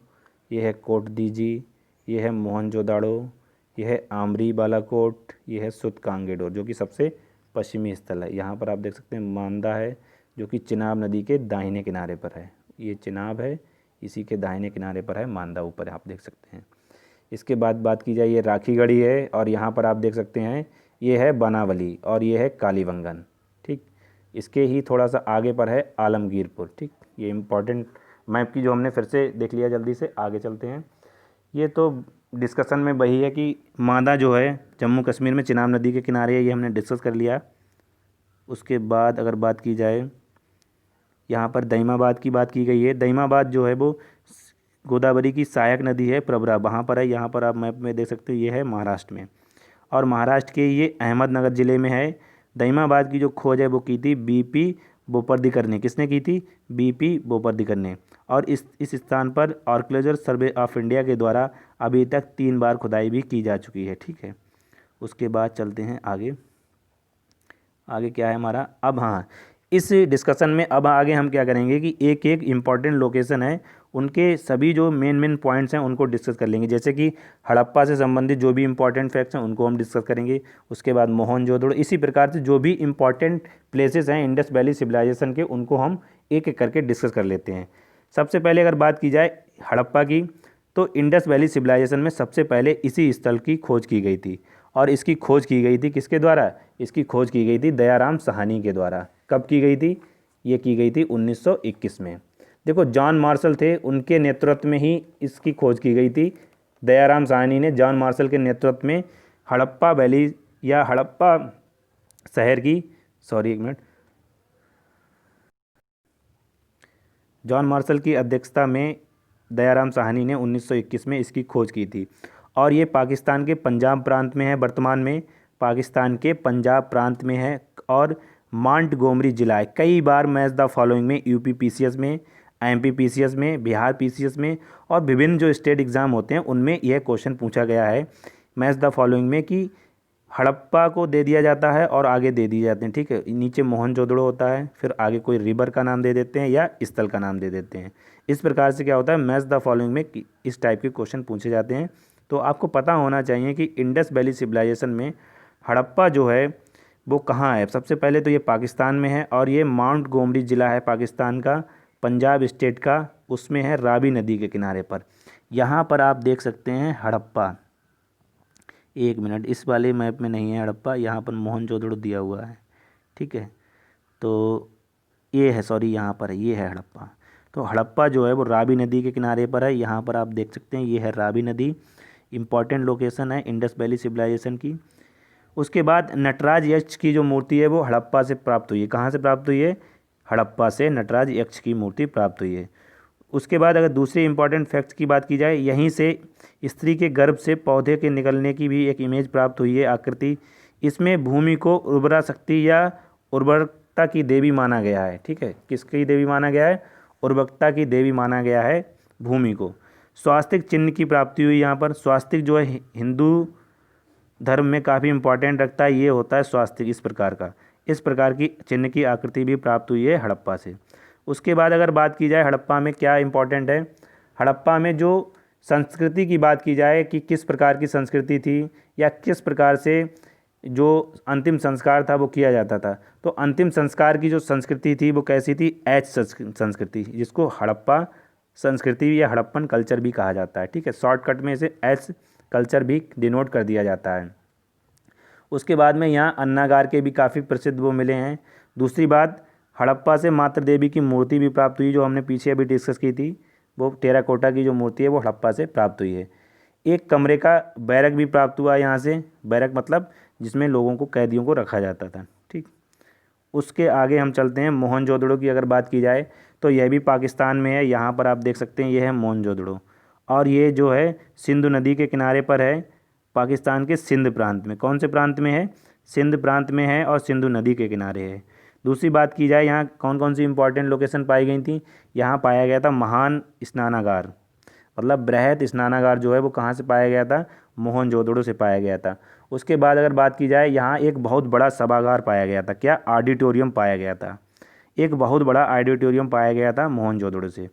ये है कोट दीजी, ये है मोहनजोदाड़ो, ये है आमरी बालाकोट, ये है सुतकांगेडो, जो कि सबसे पश्चिमी स्थल है। यहाँ पर आप देख सकते हैं मांदा है, जो कि चिनाब नदी के दाहिने किनारे पर है। ये चिनाब है, इसी के दाहिने किनारे पर है मांदा, ऊपर आप देख सकते हैं। इसके बाद बात की जाए, ये राखीगढ़ी है, और यहाँ पर आप देख सकते हैं ये है बनावली, और ये है कालीबंगन, ठीक। इसके ही थोड़ा सा आगे पर है आलमगीरपुर, ठीक। ये इम्पॉर्टेंट मैप की जो हमने फिर से देख लिया, जल्दी से आगे चलते हैं। ये तो डिस्कशन में वही है कि मांदा जो है जम्मू कश्मीर में चिनाब नदी के किनारे है, ये हमने डिस्कस कर लिया। उसके बाद अगर बात की जाए, यहाँ पर दईमाबाद की बात की गई है। दईमाबाद जो है वो गोदावरी की सहायक नदी है, प्रवरा, वहाँ पर है। यहाँ पर आप मैप में देख सकते हो, ये है महाराष्ट्र में, और महाराष्ट्र के ये अहमदनगर ज़िले में है। दईमाबाद की जो खोज है वो की थी बीपी बोपर्दिकर ने, किसने की थी? बीपी बोपर्दिकर ने। और इस स्थान पर आर्कियोलॉजिकल सर्वे ऑफ इंडिया के द्वारा अभी तक 3 बार खुदाई भी की जा चुकी है। ठीक है, उसके बाद चलते हैं आगे। आगे क्या है हमारा? अब हाँ, इस डिस्कशन में अब आगे हम क्या करेंगे कि एक एक इम्पॉर्टेंट लोकेशन है, उनके सभी जो मेन पॉइंट्स हैं उनको डिस्कस कर लेंगे। जैसे कि हड़प्पा से संबंधित जो भी इम्पॉर्टेंट फैक्ट्स हैं उनको हम डिस्कस करेंगे। उसके बाद मोहनजोदड़ो, इसी प्रकार से जो भी इम्पॉर्टेंट प्लेसेस हैं इंडस वैली सिविलाइजेशन के, उनको हम एक एक करके डिस्कस कर लेते हैं। सबसे पहले अगर बात की जाए हड़प्पा की, तो इंडस वैली सिविलाइजेशन में सबसे पहले इसी स्थल की खोज की गई थी। और इसकी खोज की गई थी किसके द्वारा? इसकी खोज की गई थी दयाराम साहनी के द्वारा। कब की गई थी? ये की गई थी 1921 में। देखो, जॉन मार्शल थे, उनके नेतृत्व में ही इसकी खोज की गई थी। दयाराम साहनी ने जॉन मार्शल के नेतृत्व में हड़प्पा वैली या हड़प्पा शहर की, सॉरी एक मिनट, जॉन मार्शल की अध्यक्षता में दयाराम साहनी ने 1921 में इसकी खोज की थी। और ये पाकिस्तान के पंजाब प्रांत में है, वर्तमान में पाकिस्तान के पंजाब प्रांत में है। और मांटगोमरी जिला है। कई बार मैच द फॉलोइंग में यूपी पीसीएस में, एमपी पीसीएस में, बिहार पीसीएस में और विभिन्न जो स्टेट एग्ज़ाम होते हैं उनमें यह क्वेश्चन पूछा गया है मैच द फॉलोइंग में, कि हड़प्पा को दे दिया जाता है और आगे दे दिए जाते हैं। ठीक है, नीचे मोहनजोदड़ो होता है, फिर आगे कोई रिवर का नाम दे देते हैं या स्थल का नाम दे देते हैं। इस प्रकार से क्या होता है, मैच द फॉलोइंग में इस टाइप के क्वेश्चन पूछे जाते हैं। तो आपको पता होना चाहिए कि इंडस वैली सिविलाइजेशन में हड़प्पा जो है वो कहाँ है। सबसे पहले तो ये पाकिस्तान में है और ये मांटगोमरी ज़िला है पाकिस्तान का, पंजाब स्टेट का, उसमें है रावी नदी के किनारे पर। यहाँ पर आप देख सकते हैं हड़प्पा, एक मिनट, इस वाले मैप में नहीं है हड़प्पा, यहाँ पर मोहनजोदड़ो दिया हुआ है। ठीक है, तो ये है, सॉरी यहाँ पर है, ये है हड़प्पा। तो हड़प्पा जो है वो रावी नदी के किनारे पर है। यहाँ पर आप देख सकते हैं ये है रावी नदी, इम्पॉर्टेंट लोकेशन है इंडस वैली सिविलाइजेशन की। उसके बाद नटराज यक्ष की जो मूर्ति है वो हड़प्पा से प्राप्त हुई है। कहाँ से प्राप्त हुई है? हड़प्पा से नटराज यक्ष की मूर्ति प्राप्त हुई है। उसके बाद अगर दूसरे इंपॉर्टेंट फैक्ट्स की बात की जाए, यहीं से स्त्री के गर्भ से पौधे के निकलने की भी एक इमेज प्राप्त हुई है, आकृति। इसमें भूमि को उर्वरा शक्ति या उर्वरकता की देवी माना गया है। ठीक है, किसकी देवी माना गया है? उर्वरकता की देवी माना गया है भूमि को। स्वास्तिक चिन्ह की प्राप्ति हुई यहाँ पर। स्वास्तिक जो है हिंदू धर्म में काफ़ी इंपॉर्टेंट रखता है, ये होता है स्वास्तिक, इस प्रकार की चिन्ह की आकृति भी प्राप्त हुई है हड़प्पा से। उसके बाद अगर बात की जाए हड़प्पा में क्या इंपॉर्टेंट है, हड़प्पा में जो संस्कृति की बात की जाए कि किस प्रकार की संस्कृति थी या किस प्रकार से जो अंतिम संस्कार था वो किया जाता था, तो अंतिम संस्कार की जो संस्कृति थी वो कैसी थी? एच संस्कृति, जिसको हड़प्पा संस्कृति या हड़प्पन कल्चर भी कहा जाता है। ठीक है, शॉर्टकट में इसे एच कल्चर भी डिनोट कर दिया जाता है। उसके बाद में यहाँ अन्नागार के भी काफ़ी प्रसिद्ध वो मिले हैं। दूसरी बात, हड़प्पा से मातृ देवी की मूर्ति भी प्राप्त हुई, जो हमने पीछे अभी डिस्कस की थी। वो टेराकोटा की जो मूर्ति है वो हड़प्पा से प्राप्त हुई है। एक कमरे का बैरक भी प्राप्त हुआ यहाँ से। बैरक मतलब जिसमें लोगों को, कैदियों को रखा जाता था। ठीक, उसके आगे हम चलते हैं। मोहनजोदड़ो की अगर बात की जाए तो यह भी पाकिस्तान में है। यहाँ पर आप देख सकते हैं ये है मोहनजोदड़ो, और ये जो है सिंधु नदी के किनारे पर है, पाकिस्तान के सिंध प्रांत में। कौन से प्रांत में है? सिंध प्रांत में है और सिंधु नदी के किनारे है। दूसरी बात की जाए यहाँ कौन कौन सी इंपॉर्टेंट लोकेशन पाई गई थी, यहाँ पाया गया था महान स्नानागार, मतलब बृहत स्नानागार जो है वो कहाँ से पाया गया था? मोहनजोदड़ो से पाया गया था। उसके बाद अगर बात की जाए, यहाँ एक बहुत बड़ा सभागार पाया गया था। क्या? ऑडिटोरियम पाया गया था, एक बहुत बड़ा ऑडिटोरियम पाया गया था मोहनजोदड़ो से।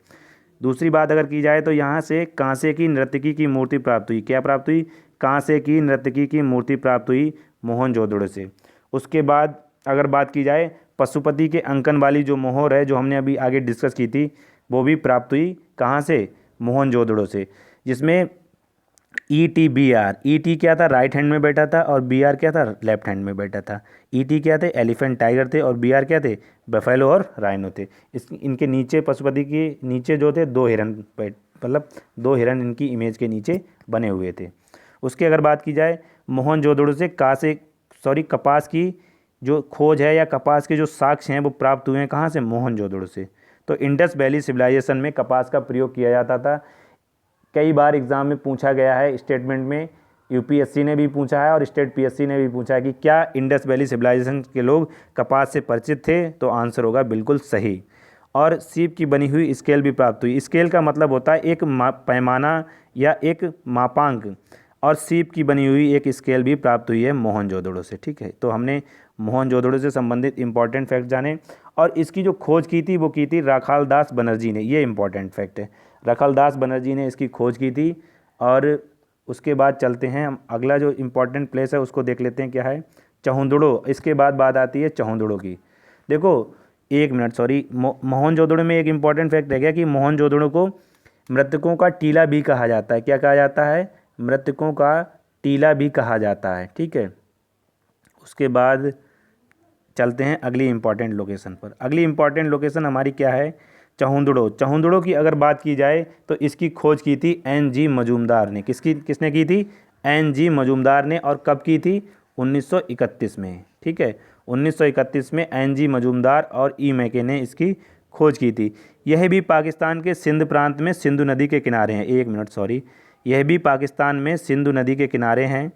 दूसरी बात अगर की जाए तो यहाँ से कांसे की नर्तकी की मूर्ति प्राप्त हुई। क्या प्राप्त हुई? कांसे की नर्तकी की मूर्ति प्राप्त हुई मोहनजोदड़ो से। उसके बाद अगर बात की जाए, पशुपति के अंकन वाली जो मोहर है, जो हमने अभी आगे डिस्कस की थी, वो भी प्राप्त हुई कहाँ से? मोहनजोदड़ो से। जिसमें ETBR, ET क्या था? राइट हैंड में बैठा था, और BR क्या था? लेफ्ट हैंड में बैठा था। ET क्या थे? एलिफेंट टाइगर थे, और BR क्या थे? बफेलो और राइनो थे। इनके नीचे, पशुपति के नीचे जो थे, 2 हिरन, मतलब 2 हिरन इनकी इमेज के नीचे बने हुए थे। उसकी अगर बात की जाए, मोहनजोदड़ो से कपास की जो खोज है या कपास के जो साक्ष्य हैं वो प्राप्त हुए हैं कहाँ से? मोहनजोदड़ो से। तो इंडस वैली सिविलाइजेशन में कपास का प्रयोग किया जाता था। कई बार एग्ज़ाम में पूछा गया है स्टेटमेंट में यूपीएससी ने भी पूछा है और स्टेट पीएससी ने भी पूछा है कि क्या इंडस वैली सिविलाइजेशन के लोग कपास से परिचित थे, तो आंसर होगा बिल्कुल सही। और सीप की बनी हुई स्केल भी प्राप्त हुई। स्केल का मतलब होता है एक पैमाना या एक मापांक, और सीप की बनी हुई एक स्केल भी प्राप्त हुई है मोहनजोदड़ो से। ठीक है, तो हमने मोहनजोदड़ो से संबंधित इंपॉर्टेंट फैक्ट जाने। और इसकी जो खोज की थी वो की थी राखालदास बनर्जी ने, ये इंपॉर्टेंट फैक्ट है, राखालदास बनर्जी ने इसकी खोज की थी। और उसके बाद चलते हैं हम, अगला जो इम्पोर्टेंट प्लेस है उसको देख लेते हैं क्या है, चहुंदड़ो। इसके बाद बात आती है चहुंदड़ो की। देखो एक मिनट, सॉरी, मोहनजोदड़ो में एक इम्पॉर्टेंट फैक्ट रह गया कि मोहनजोदड़ो को मृतकों का टीला भी कहा जाता है। क्या कहा जाता है? मृतकों का टीला भी कहा जाता है। ठीक है, उसके बाद चलते हैं अगली इम्पॉर्टेंट लोकेशन पर। अगली इम्पॉर्टेंट लोकेशन हमारी क्या है? चहुंदड़ो। चहुंदड़ो की अगर बात की जाए तो इसकी खोज की थी एन.जी. मजूमदार ने। किसने की थी? एन.जी. मजूमदार ने। और कब की थी? 1931 में। ठीक है, 1931 में एन.जी. मजूमदार और ई मैके ने इसकी खोज की थी। यह भी पाकिस्तान के सिंध प्रांत में सिंधु नदी के किनारे हैं। एक मिनट, सॉरी, यह भी पाकिस्तान में सिंधु नदी के किनारे हैं।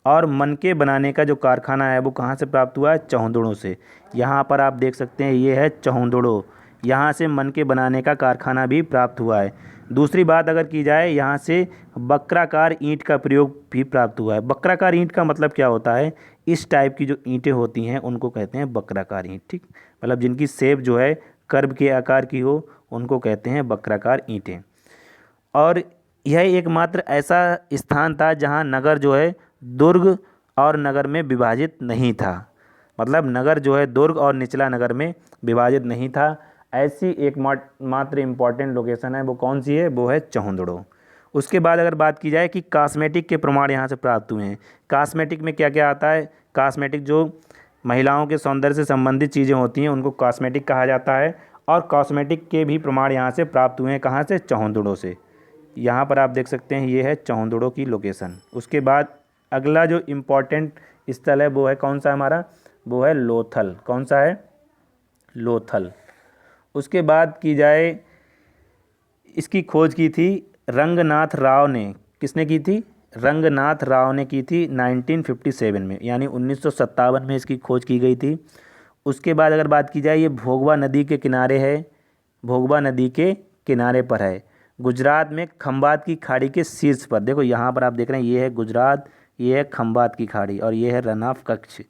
और मनके बनाने का जो कारखाना है वो कहाँ से प्राप्त हुआ है? चहुंदड़ो से। यहाँ पर आप देख सकते हैं ये है चहुंदड़ो, यहाँ से मनके बनाने का कारखाना भी प्राप्त हुआ है। दूसरी बात अगर की जाए, यहाँ से बक्राकार ईंट का प्रयोग भी प्राप्त हुआ है। बक्राकार ईंट का मतलब क्या होता है? इस टाइप की जो ईंटें होती हैं उनको कहते हैं बक्राकार ईंट। ठीक, मतलब जिनकी शेप जो है कर्व के आकार की हो उनको कहते हैं बक्राकार ईंटें। और यह एकमात्र ऐसा स्थान था जहाँ नगर जो है दुर्ग और नगर में विभाजित नहीं था। मतलब नगर जो है दुर्ग और निचला नगर में विभाजित नहीं था। ऐसी एक मात्र इम्पॉर्टेंट लोकेशन है, वो कौन सी है? वो है चहुंदड़ो। उसके बाद अगर बात की जाए कि कॉस्मेटिक के प्रमाण यहाँ से प्राप्त हुए हैं। कॉस्मेटिक में क्या क्या आता है? कॉस्मेटिक जो महिलाओं के सौंदर्य से संबंधित चीज़ें होती हैं उनको कॉस्मेटिक कहा जाता है। और कॉस्मेटिक के भी प्रमाण यहाँ से प्राप्त हुए हैं। कहाँ से? चहुंदड़ो से। यहाँ पर आप देख सकते हैं ये है चहुंदड़ो की लोकेशन। उसके बाद अगला जो इम्पॉर्टेंट स्थल है वो है कौन सा हमारा? वो है लोथल। कौन सा है? लोथल। उसके बाद की जाए, इसकी खोज की थी रंगनाथ राव ने। किसने की थी? रंगनाथ राव ने की थी 1957 में, यानी 1957 में इसकी खोज की गई थी। उसके बाद अगर बात की जाए, ये भोगवा नदी के किनारे है, भोगवा नदी के किनारे पर है, गुजरात में खंबात की खाड़ी के शीर्ष पर। देखो यहाँ पर आप देख रहे हैं ये है गुजरात, ये है खंबात की खाड़ी और ये है रन ऑफ कच्छ।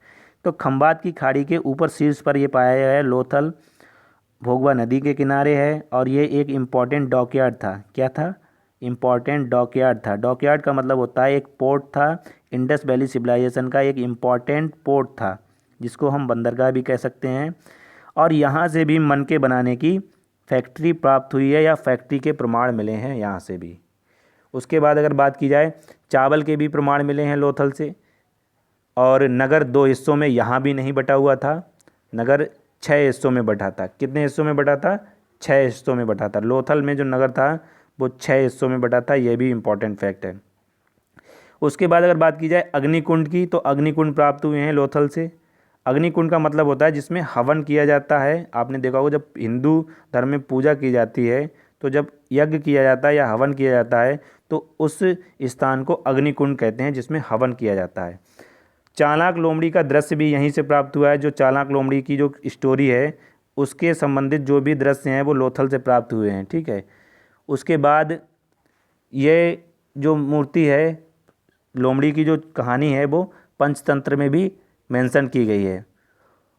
तो खंबात की खाड़ी के ऊपर शीर्ष पर ये पाया गया है लोथल, भोगवा नदी के किनारे है। और ये एक इम्पॉर्टेंट डॉकयार्ड था। क्या था? इम्पॉर्टेंट डॉकयार्ड था। डॉकयार्ड का मतलब होता है एक पोर्ट था। इंडस वैली सिविलाइजेशन का एक इम्पॉर्टेंट पोर्ट था जिसको हम बंदरगाह भी कह सकते हैं। और यहाँ से भी मनके बनाने की फैक्ट्री प्राप्त हुई है या फैक्ट्री के प्रमाण मिले हैं यहाँ से भी। उसके बाद अगर बात की जाए, चावल के भी प्रमाण मिले हैं लोथल से। और नगर 2 हिस्सों में यहाँ भी नहीं बटा हुआ था, नगर 6 हिस्सों में बटा था। कितने हिस्सों में बटा था? 6 हिस्सों में बटा था। लोथल में जो नगर था वो 6 हिस्सों में बटा था। ये भी इम्पॉर्टेंट फैक्ट है। उसके बाद अगर बात की जाए अग्निकुंड की, तो अग्निकुंड प्राप्त हुए हैं लोथल से। अग्निकुंड का मतलब होता है जिसमें हवन किया जाता है। आपने देखा होगा जब हिंदू धर्म में पूजा की जाती है तो जब यज्ञ किया जाता है या हवन किया जाता है तो उस स्थान को अग्निकुंड कहते हैं जिसमें हवन किया जाता है। चालाक लोमड़ी का दृश्य भी यहीं से प्राप्त हुआ है। जो चालाक लोमड़ी की जो स्टोरी है उसके संबंधित जो भी दृश्य हैं वो लोथल से प्राप्त हुए हैं। ठीक है, उसके बाद ये जो मूर्ति है, लोमड़ी की जो कहानी है वो पंचतंत्र में भी मेंशन की गई है।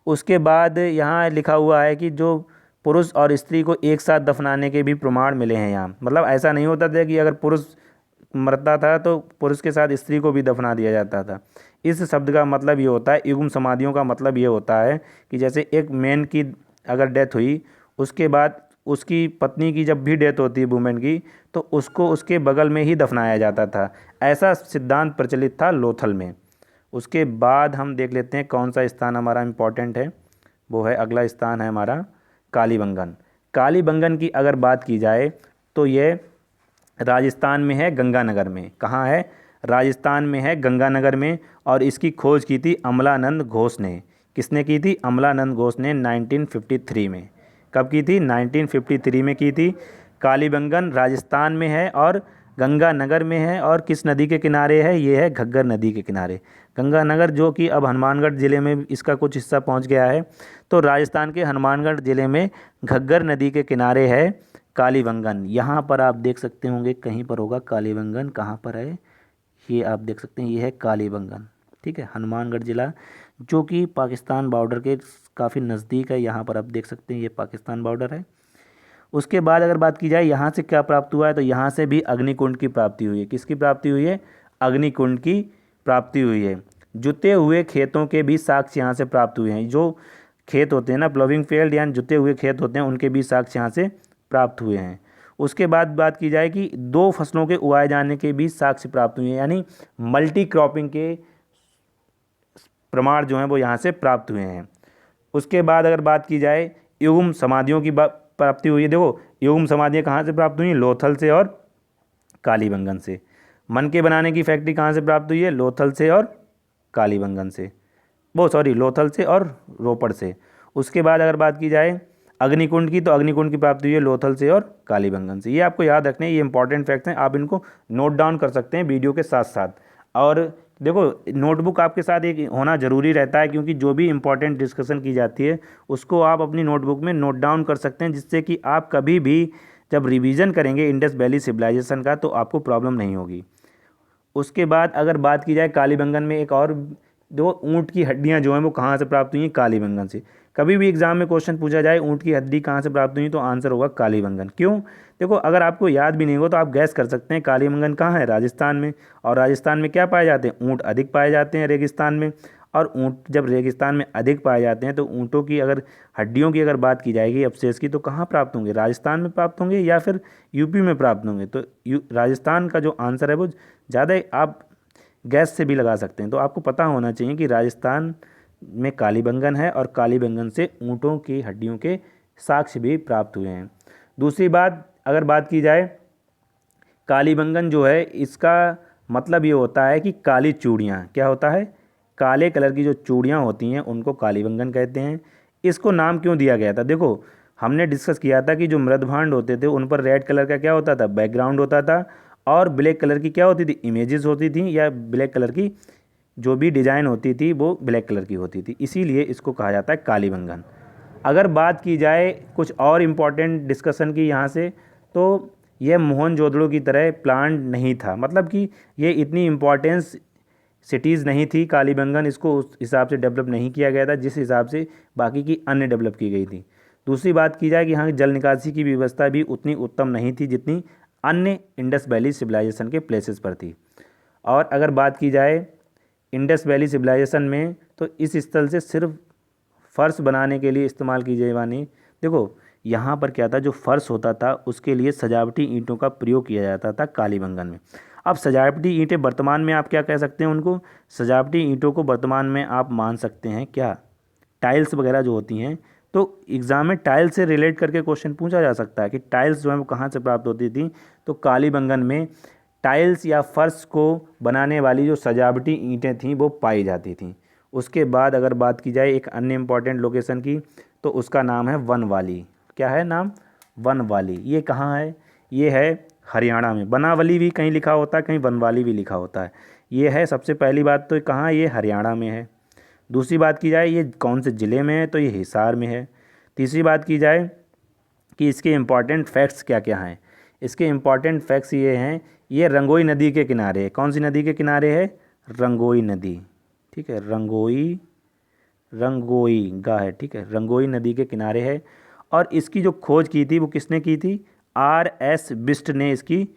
उसके बाद यहाँ लिखा हुआ है कि जो पुरुष और स्त्री को एक साथ दफनाने के भी प्रमाण मिले हैं यहाँ। मतलब ऐसा नहीं होता था कि अगर पुरुष मरता था तो पुरुष के साथ स्त्री को भी दफना दिया जाता था। इस शब्द का मतलब ये होता है, युग्म समाधियों का मतलब ये होता है कि जैसे एक मैन की अगर डेथ हुई, उसके बाद उसकी पत्नी की जब भी डेथ होती है वुमेन की, तो उसको उसके बगल में ही दफनाया जाता था। ऐसा सिद्धांत प्रचलित था लोथल में। उसके बाद हम देख लेते हैं कौन सा स्थान हमारा इम्पॉर्टेंट है। वो है, अगला स्थान है हमारा कालीबंगन। कालीबंगन की अगर बात की जाए तो ये राजस्थान में है, गंगानगर में। कहाँ है? राजस्थान में है, गंगानगर में। और इसकी खोज की थी अमलानंद घोष ने। किसने की थी? अमलानंद घोष ने 1953 में। कब की थी? 1953 में की थी। कालीबंगन राजस्थान में है और गंगानगर में है और किस नदी के किनारे है, ये है घग्गर नदी के किनारे। गंगानगर जो कि अब हनुमानगढ़ ज़िले में इसका कुछ हिस्सा पहुंच गया है। तो राजस्थान के हनुमानगढ़ ज़िले में घग्गर नदी के किनारे है कालीबंगन। यहाँ पर आप देख सकते होंगे कहीं पर होगा कालीबंगन, कहाँ पर है ये आप देख सकते हैं, ये है कालीबंगन। ठीक है, हनुमानगढ़ ज़िला जो कि पाकिस्तान बॉर्डर के काफ़ी नज़दीक है। यहाँ पर आप देख सकते हैं ये पाकिस्तान बॉर्डर है। उसके बाद अगर बात की जाए यहाँ से क्या प्राप्त हुआ है, तो यहाँ से भी अग्निकुंड की प्राप्ति हुई है। किसकी प्राप्ति हुई है? अग्निकुंड की प्राप्ति हुई है। जुते हुए खेतों के भी साक्ष्य यहाँ से प्राप्त हुए हैं। जो खेत होते हैं ना, प्लोविंग फील्ड यानी जुते हुए खेत होते हैं, उनके भी साक्ष्य यहाँ से प्राप्त हुए हैं। उसके बाद बात की जाए कि 2 फसलों के उगाए जाने के भी साक्ष्य प्राप्त हुए हैं, यानी मल्टी क्रॉपिंग के प्रमाण जो हैं वो यहाँ से प्राप्त हुए हैं। उसके बाद अगर बात की जाए युग्म समाधियों की प्राप्ति हुई है। देखो युग्म समाधियाँ कहाँ से प्राप्त हुई हैं? लोथल से और कालीबंगन से। मन के बनाने की फैक्ट्री कहाँ से प्राप्त हुई है? लोथल से और कालीबंगन से, लोथल से और रोपड़ से। उसके बाद अगर बात की जाए अग्निकुंड की, तो अग्निकुंड की प्राप्ति हुई है लोथल से और कालीबंगन से। ये आपको याद रखने हैं, ये इंपॉर्टेंट फैक्ट्स हैं, आप इनको नोट डाउन कर सकते हैं वीडियो के साथ साथ। और देखो नोटबुक आपके साथ एक होना ज़रूरी रहता है, क्योंकि जो भी इंपॉर्टेंट डिस्कशन की जाती है उसको आप अपनी नोटबुक में नोट डाउन कर सकते हैं, जिससे कि आप कभी भी जब रिवीजन करेंगे इंडस वैली सिविलाइजेशन का तो आपको प्रॉब्लम नहीं होगी। उसके बाद अगर बात की जाए कालीबंगन में एक और, दो ऊँट की हड्डियाँ जो हैं वो कहाँ से प्राप्त हुई हैं? कालीबंगन से। कभी भी एग्जाम में क्वेश्चन पूछा जाए ऊँट की हड्डी कहाँ से प्राप्त हुई तो आंसर होगा कालीबंगन। क्यों? देखो अगर आपको याद भी नहीं हो तो आप गैस कर सकते हैं कालीबंगन कहाँ है? राजस्थान में। और राजस्थान में क्या पाए जाते हैं? ऊँट अधिक पाए जाते हैं रेगिस्तान में। और ऊँट जब रेगिस्तान में अधिक पाए जाते हैं तो ऊँटों की अगर हड्डियों की अगर बात की जाएगी अवशेष की, तो कहाँ प्राप्त होंगे? राजस्थान में प्राप्त होंगे या फिर यूपी में प्राप्त होंगे? तो राजस्थान का जो आंसर है वो ज़्यादा आप गैस से भी लगा सकते हैं। तो आपको पता होना चाहिए कि राजस्थान में कालीबंगन है और कालीबंगन से ऊँटों की हड्डियों के साक्ष्य भी प्राप्त हुए हैं। दूसरी बात अगर बात की जाए कालीबंगन जो है इसका मतलब ये होता है कि काली चूड़ियाँ, क्या होता है? काले कलर की जो चूड़ियाँ होती हैं उनको कालीबंगन कहते हैं। इसको नाम क्यों दिया गया था? देखो हमने डिस्कस किया था कि जो मृदभांड होते थे उन पर रेड कलर का क्या होता था? बैकग्राउंड होता था, और ब्लैक कलर की क्या होती थी? इमेजेस होती थी, या ब्लैक कलर की जो भी डिज़ाइन होती थी वो ब्लैक कलर की होती थी, इसीलिए इसको कहा जाता है कालीबंगन। अगर बात की जाए कुछ और इम्पॉर्टेंट डिस्कशन की यहाँ से, तो यह मोहनजोदड़ो की तरह प्लांट नहीं था, मतलब कि ये इतनी इम्पॉर्टेंस सिटीज़ नहीं थी। कालीबंगन इसको उस हिसाब से डेवलप नहीं किया गया था जिस हिसाब से बाकी की अन्य डेवलप की गई थी। दूसरी बात की जाए कि यहाँ की जल निकासी की व्यवस्था भी उतनी उत्तम नहीं थी जितनी अन्य इंडस वैली सिविलाइजेशन के प्लेसेस पर थी। और अगर बात की जाए इंडस वैली सिविलाइजेशन में, तो इस स्थल से सिर्फ फर्श बनाने के लिए इस्तेमाल की जाने वाली, देखो यहाँ पर क्या था, जो फर्श होता था उसके लिए सजावटी ईंटों का प्रयोग किया जाता था कालीबंगन में। अब सजावटी ईंटें वर्तमान में आप क्या कह सकते हैं उनको? सजावटी ईंटों को वर्तमान में आप मान सकते हैं क्या? टाइल्स वगैरह जो होती हैं, तो एग्ज़ाम में टाइल्स से रिलेट करके क्वेश्चन पूछा जा सकता है कि टाइल्स जो है वो कहाँ से प्राप्त होती थी। तो कालीबंगन में टाइल्स या फर्श को बनाने वाली जो सजावटी ईंटें थीं वो पाई जाती थीं। उसके बाद अगर बात की जाए एक अन्य इम्पॉर्टेंट लोकेशन की, तो उसका नाम है वनवाली। क्या है नाम? वनवाली। ये कहाँ है? ये है हरियाणा में। बनावली भी कहीं लिखा होता है, कहीं वनवाली भी लिखा होता है। ये है सबसे पहली बात, तो कहाँ? ये हरियाणा में है। दूसरी बात की जाए ये कौन से ज़िले में है, तो ये हिसार में है। तीसरी बात की जाए कि इसके इम्पॉर्टेंट फैक्ट्स क्या क्या हैं, इसके इम्पॉर्टेंट फैक्ट्स ये हैं, ये रंगोई नदी के किनारे है। कौन सी नदी के किनारे है? रंगोई नदी। ठीक है, रंगोई गा है, ठीक है, रंगोई नदी के किनारे है। और इसकी जो खोज की थी वो किसने की थी? R.S. बिस्ट ने इसकी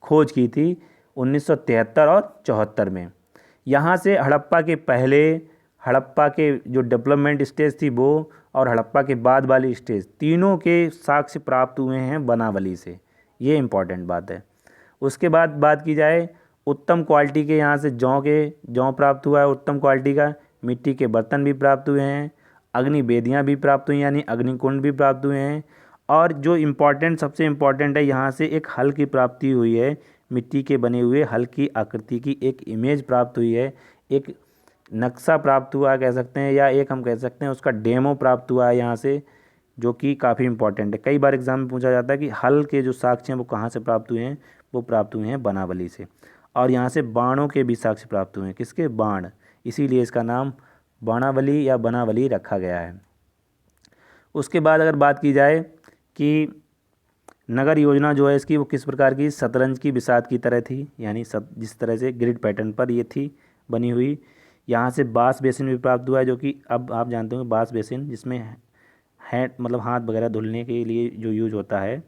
खोज की थी 1973 और 74 में। यहाँ से हड़प्पा के पहले, हड़प्पा के जो डेवलपमेंट स्टेज थी वो, और हड़प्पा के बाद वाली स्टेज, तीनों के साक्ष्य प्राप्त हुए हैं बनावली से। ये इम्पॉर्टेंट बात है। उसके बाद बात की जाए उत्तम क्वालिटी के, यहाँ से जौ प्राप्त हुआ है उत्तम क्वालिटी का। मिट्टी के बर्तन भी प्राप्त हुए हैं, अग्नि वेदियाँ भी प्राप्त हुई यानी अग्निकुंड भी प्राप्त हुए हैं। और जो सबसे इम्पॉर्टेंट है, यहाँ से एक हल की प्राप्ति हुई है, मिट्टी के बने हुए हल की आकृति की एक इमेज प्राप्त हुई है, एक नक्शा प्राप्त हुआ कह सकते हैं, या एक हम कह सकते हैं उसका डेमो प्राप्त हुआ है यहाँ से, जो कि काफ़ी इंपॉर्टेंट है। कई बार एग्जाम में पूछा जाता है कि हल के जो साक्ष्य हैं वो कहाँ से प्राप्त हुए हैं, वो प्राप्त हुए हैं बनावली से। और यहाँ से बाणों के भी साक्ष्य प्राप्त हुए हैं, किसके, बाण, इसीलिए इसका नाम बाणावली या बनावली रखा गया है। उसके बाद अगर बात की जाए कि नगर योजना जो है इसकी वो किस प्रकार की, शतरंज की बिसात की तरह थी, यानी जिस तरह से ग्रिड पैटर्न पर ये थी बनी हुई। यहाँ से बांस बेसिन भी प्राप्त हुआ है, जो कि अब आप जानते हो बांस बेसिन जिसमें हैंड मतलब हाथ वगैरह धुलने के लिए जो यूज होता है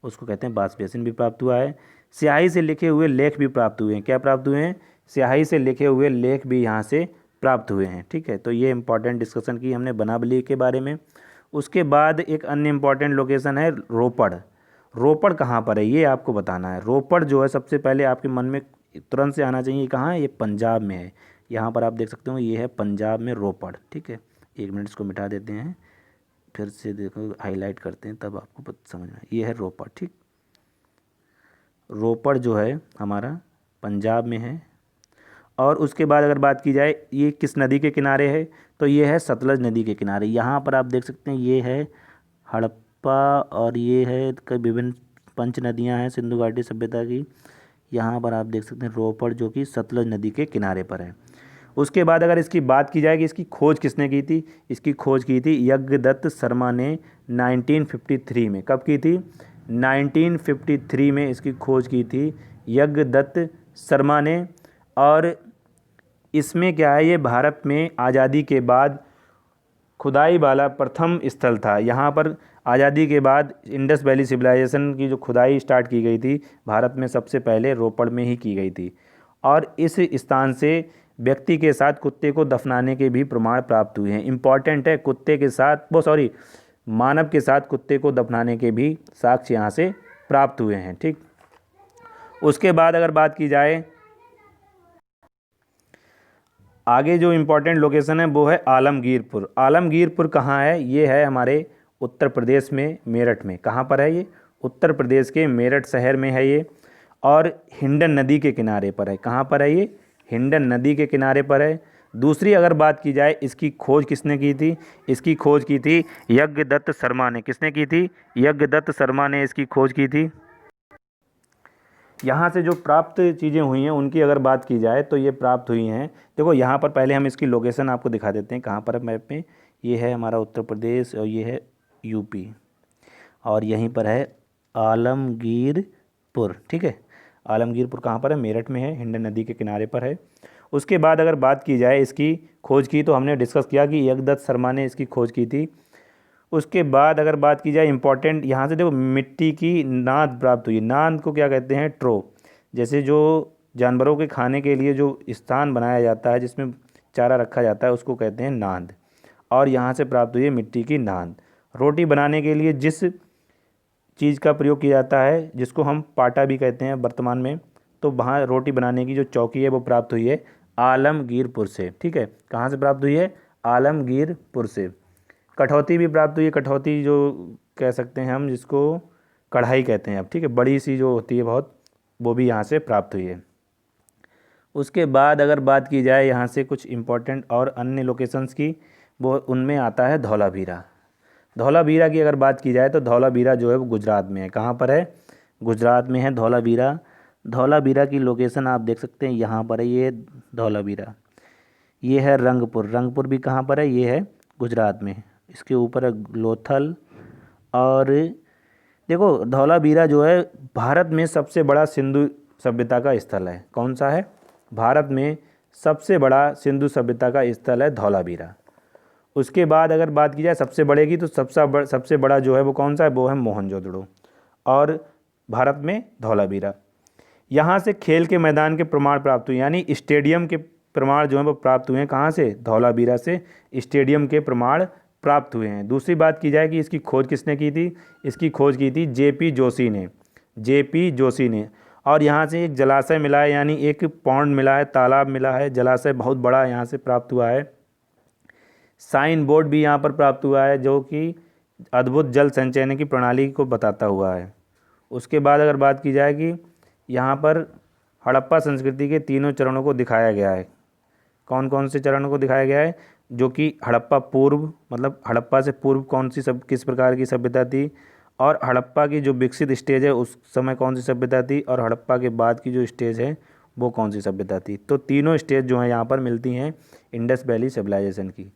उसको कहते हैं बांस बेसिन भी प्राप्त हुआ है। स्याही से लिखे हुए लेख भी प्राप्त हुए हैं। क्या प्राप्त हुए हैं, स्याही से लिखे हुए लेख भी यहाँ से प्राप्त हुए हैं। ठीक है, तो ये इंपॉर्टेंट डिस्कशन की हमने बनावली के बारे में। उसके बाद एक अन्य इंपॉर्टेंट लोकेशन है रोपड़। रोपड़ कहाँ पर है ये आपको बताना है। रोपड़ जो है सबसे पहले आपके मन में तुरंत से आना चाहिए, कहाँ है, ये पंजाब में है। यहाँ पर आप देख सकते हो ये है पंजाब में रोपड़। ठीक है, 1 मिनट इसको मिटा देते हैं, फिर से देखो हाईलाइट करते हैं तब आपको समझ में। ये है रोपड़। ठीक, रोपड़ जो है हमारा पंजाब में है। और उसके बाद अगर बात की जाए ये किस नदी के किनारे है, तो ये है सतलज नदी के किनारे। यहाँ पर आप देख सकते हैं ये है हड़प्पा और ये है कई विभिन्न पंच नदियाँ हैं सिंधु घाटी सभ्यता की। यहाँ पर आप देख सकते हैं रोपड़ जो कि सतलज नदी के किनारे पर है। उसके बाद अगर इसकी बात की जाए कि इसकी खोज किसने की थी, इसकी खोज की थी यज्ञदत्त शर्मा ने 1953 में। कब की थी, 1953 में इसकी खोज की थी यज्ञदत्त शर्मा ने। और इसमें क्या है, ये भारत में आज़ादी के बाद खुदाई वाला प्रथम स्थल था। यहाँ पर आज़ादी के बाद इंडस वैली सिविलाइजेशन की जो खुदाई स्टार्ट की गई थी भारत में सबसे पहले रोपड़ में ही की गई थी। और इस स्थान से व्यक्ति के साथ कुत्ते को दफनाने के भी प्रमाण प्राप्त हुए हैं। इम्पॉर्टेंट है, कुत्ते के साथ मानव के साथ कुत्ते को दफनाने के भी साक्ष्य यहाँ से प्राप्त हुए हैं। ठीक, उसके बाद अगर बात की जाए आगे जो इम्पोर्टेंट लोकेशन है वो है आलमगीरपुर। आलमगीरपुर कहाँ है, ये है हमारे उत्तर प्रदेश में मेरठ में। कहाँ पर है ये, उत्तर प्रदेश के मेरठ शहर में है ये। और हिंडन नदी के किनारे पर है। कहाँ पर है ये, हिंडन नदी के किनारे पर है। दूसरी अगर बात की जाए इसकी खोज किसने की थी, इसकी खोज की थी यज्ञदत्त शर्मा ने। किसने की थी, यज्ञदत्त शर्मा ने इसकी खोज की थी। यहाँ से जो प्राप्त चीज़ें हुई हैं उनकी अगर बात की जाए तो ये प्राप्त हुई हैं, देखो यहाँ पर पहले हम इसकी लोकेशन आपको दिखा देते हैं कहाँ पर है मैप में। ये है हमारा उत्तर प्रदेश और ये है यूपी और यहीं पर है आलमगीरपुर। ठीक है, आलमगीरपुर कहाँ पर है, मेरठ में है, हिंडन नदी के किनारे पर है। उसके बाद अगर बात की जाए इसकी खोज की, तो हमने डिस्कस किया कि यज्ञदत्त शर्मा ने इसकी खोज की थी। उसके बाद अगर बात की जाए इंपॉर्टेंट, यहाँ से देखो मिट्टी की नाद प्राप्त हुई। नाद को क्या कहते हैं, ट्रो। जैसे जो जानवरों के खाने के लिए जो स्थान बनाया जाता है जिसमें चारा रखा जाता है उसको कहते हैं नाद। और यहाँ से प्राप्त हुई है मिट्टी की नाद। रोटी बनाने के लिए जिस चीज़ का प्रयोग किया जाता है जिसको हम पाटा भी कहते हैं वर्तमान में, तो वहाँ रोटी बनाने की जो चौकी है वो प्राप्त हुई है आलमगीरपुर से। ठीक है, कहाँ से प्राप्त हुई है, आलमगीरपुर से। कठौती भी प्राप्त हुई है, कठौती जो कह सकते हैं हम जिसको कढ़ाई कहते हैं अब। ठीक है, बड़ी सी जो होती है बहुत, वो भी यहाँ से प्राप्त हुई है। उसके बाद अगर बात की जाए यहाँ से कुछ इम्पोर्टेंट और अन्य लोकेशंस की, वो उनमें आता है धौलावीरा। धौलावीरा की अगर बात की जाए तो धौलावीरा जो है वो गुजरात में है। कहाँ पर है, गुजरात में है धौलावीरा। धौलावीरा की लोकेशन आप देख सकते हैं यहाँ पर है, ये धौलावीरा। ये है रंगपुर। रंगपुर भी कहाँ पर है, ये है गुजरात में। इसके ऊपर है लोथल। और देखो धौलावीरा जो है भारत में सबसे बड़ा सिंधु सभ्यता का स्थल है। कौन सा है, भारत में सबसे बड़ा सिंधु सभ्यता का स्थल है धौलावीरा। उसके बाद अगर बात की जाए सबसे बड़े की, तो सबसे बड़ा जो है वो कौन सा है, वो है मोहनजोदड़ो। और भारत में धौलावीरा। यहाँ से खेल के मैदान के प्रमाण प्राप्त हुए, यानी स्टेडियम के प्रमाण जो हैं वो प्राप्त हुए हैं। कहाँ से, धौलावीरा से स्टेडियम के प्रमाण प्राप्त हुए हैं। दूसरी बात की जाए कि इसकी खोज किसने की थी, इसकी खोज की थी जेपी जोशी ने। जेपी जोशी ने। और यहाँ से एक जलाशय मिला है, यानी एक पॉन्ड मिला है, तालाब मिला है, जलाशय बहुत बड़ा यहाँ से प्राप्त हुआ है। साइन बोर्ड भी यहाँ पर प्राप्त हुआ है जो कि अद्भुत जल संचयन की प्रणाली को बताता हुआ है। उसके बाद अगर बात की जाए कि यहाँ पर हड़प्पा संस्कृति के तीनों चरणों को दिखाया गया है। कौन कौन से चरणों को दिखाया गया है, जो कि हड़प्पा पूर्व, मतलब हड़प्पा से पूर्व कौन सी सब किस प्रकार की सभ्यता थी, और हड़प्पा की जो विकसित स्टेज है उस समय कौन सी सभ्यता थी, और हड़प्पा के बाद की जो स्टेज है वो कौन सी सभ्यता थी। तो तीनों स्टेज जो हैं यहाँ पर मिलती हैं इंडस वैली सिविलाइजेशन की।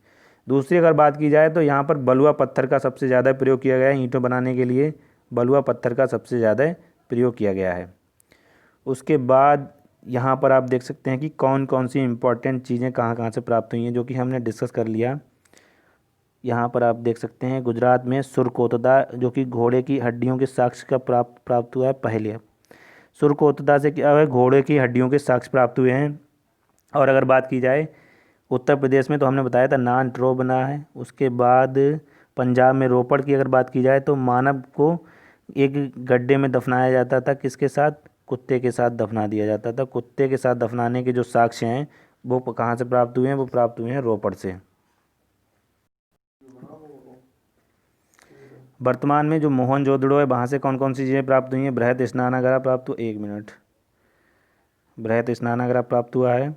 दूसरी अगर बात की जाए तो यहाँ पर बलुआ पत्थर का सबसे ज़्यादा प्रयोग किया गया है ईंटों बनाने के लिए, बलुआ पत्थर का सबसे ज़्यादा प्रयोग किया गया है। उसके बाद यहाँ पर आप देख सकते हैं कि कौन कौन सी इम्पोर्टेंट चीज़ें कहाँ कहाँ से प्राप्त हुई हैं, जो कि हमने डिस्कस कर लिया। यहाँ पर आप देख सकते हैं गुजरात में सुरकोतदा, जो कि घोड़े की हड्डियों के साक्ष्य का प्राप्त हुआ है पहले। सुरकोतदा से क्या है, घोड़े की हड्डियों के साक्ष्य प्राप्त हुए हैं। और अगर बात की जाए उत्तर प्रदेश में तो हमने बताया था नान ट्रो बना है। उसके बाद पंजाब में रोपड़ की अगर बात की जाए तो मानव को एक गड्ढे में दफनाया जाता था, किसके साथ, कुत्ते के साथ दफना दिया जाता था। कुत्ते के साथ दफनाने के जो साक्ष्य हैं वो कहाँ से प्राप्त हुए हैं, वो प्राप्त हुए हैं रोपड़ से। वर्तमान में जो मोहनजोदड़ो है वहाँ से कौन कौन सी चीज़ें प्राप्त हुई हैं, बृहत स्नानागार प्राप्त हुआ, 1 मिनट, बृहत स्नानागार प्राप्त हुआ है,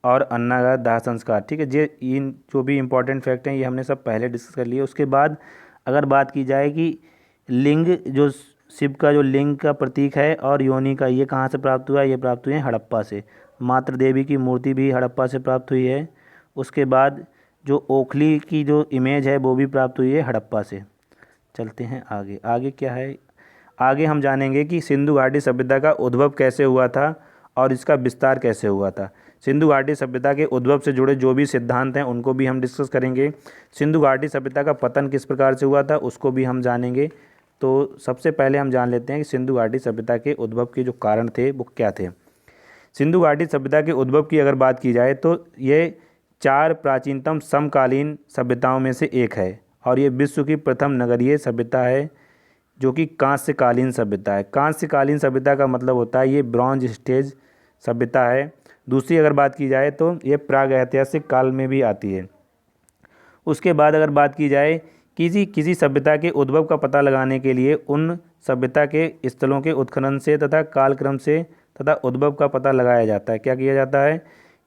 और अन्नागार दाह संस्कार। ठीक है, ये इन जो भी इम्पोर्टेंट फैक्ट हैं ये हमने सब पहले डिस्कस कर लिए। उसके बाद अगर बात की जाए कि लिंग, जो शिव का जो लिंग का प्रतीक है और योनि का, ये कहाँ से प्राप्त हुआ है, ये प्राप्त हुए हैं हड़प्पा से। मातृ देवी की मूर्ति भी हड़प्पा से प्राप्त हुई है। उसके बाद जो ओखली की जो इमेज है वो भी प्राप्त हुई है हड़प्पा से। चलते हैं आगे, आगे क्या है, आगे हम जानेंगे कि सिंधु घाटी सभ्यता का उद्भव कैसे हुआ था और इसका विस्तार कैसे हुआ था। सिंधु घाटी सभ्यता के उद्भव से जुड़े जो भी सिद्धांत हैं उनको भी हम डिस्कस करेंगे। सिंधु घाटी सभ्यता का पतन किस प्रकार से हुआ था उसको भी हम जानेंगे। तो सबसे पहले हम जान लेते हैं कि सिंधु घाटी सभ्यता के उद्भव के जो कारण थे वो क्या थे। सिंधु घाटी सभ्यता के उद्भव की अगर बात की जाए तो ये 4 प्राचीनतम समकालीन सभ्यताओं में से एक है, और ये विश्व की प्रथम नगरीय सभ्यता है जो कि कांस्यकालीन सभ्यता है। कांस्यकालीन सभ्यता का मतलब होता है ये ब्रॉन्ज स्टेज सभ्यता है। दूसरी अगर बात की जाए तो ये प्रागैतिहासिक काल में भी आती है। उसके बाद अगर बात की जाए किसी किसी सभ्यता के उद्भव का पता लगाने के लिए उन सभ्यता के स्थलों के उत्खनन से तथा कालक्रम से तथा उद्भव का पता लगाया जाता है। क्या किया जाता है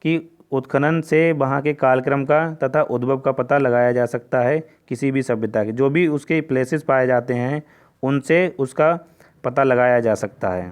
कि उत्खनन से वहाँ के कालक्रम का तथा उद्भव का पता लगाया जा सकता है। किसी भी सभ्यता के जो भी उसके प्लेसेस पाए जाते हैं उनसे उसका पता लगाया जा सकता है।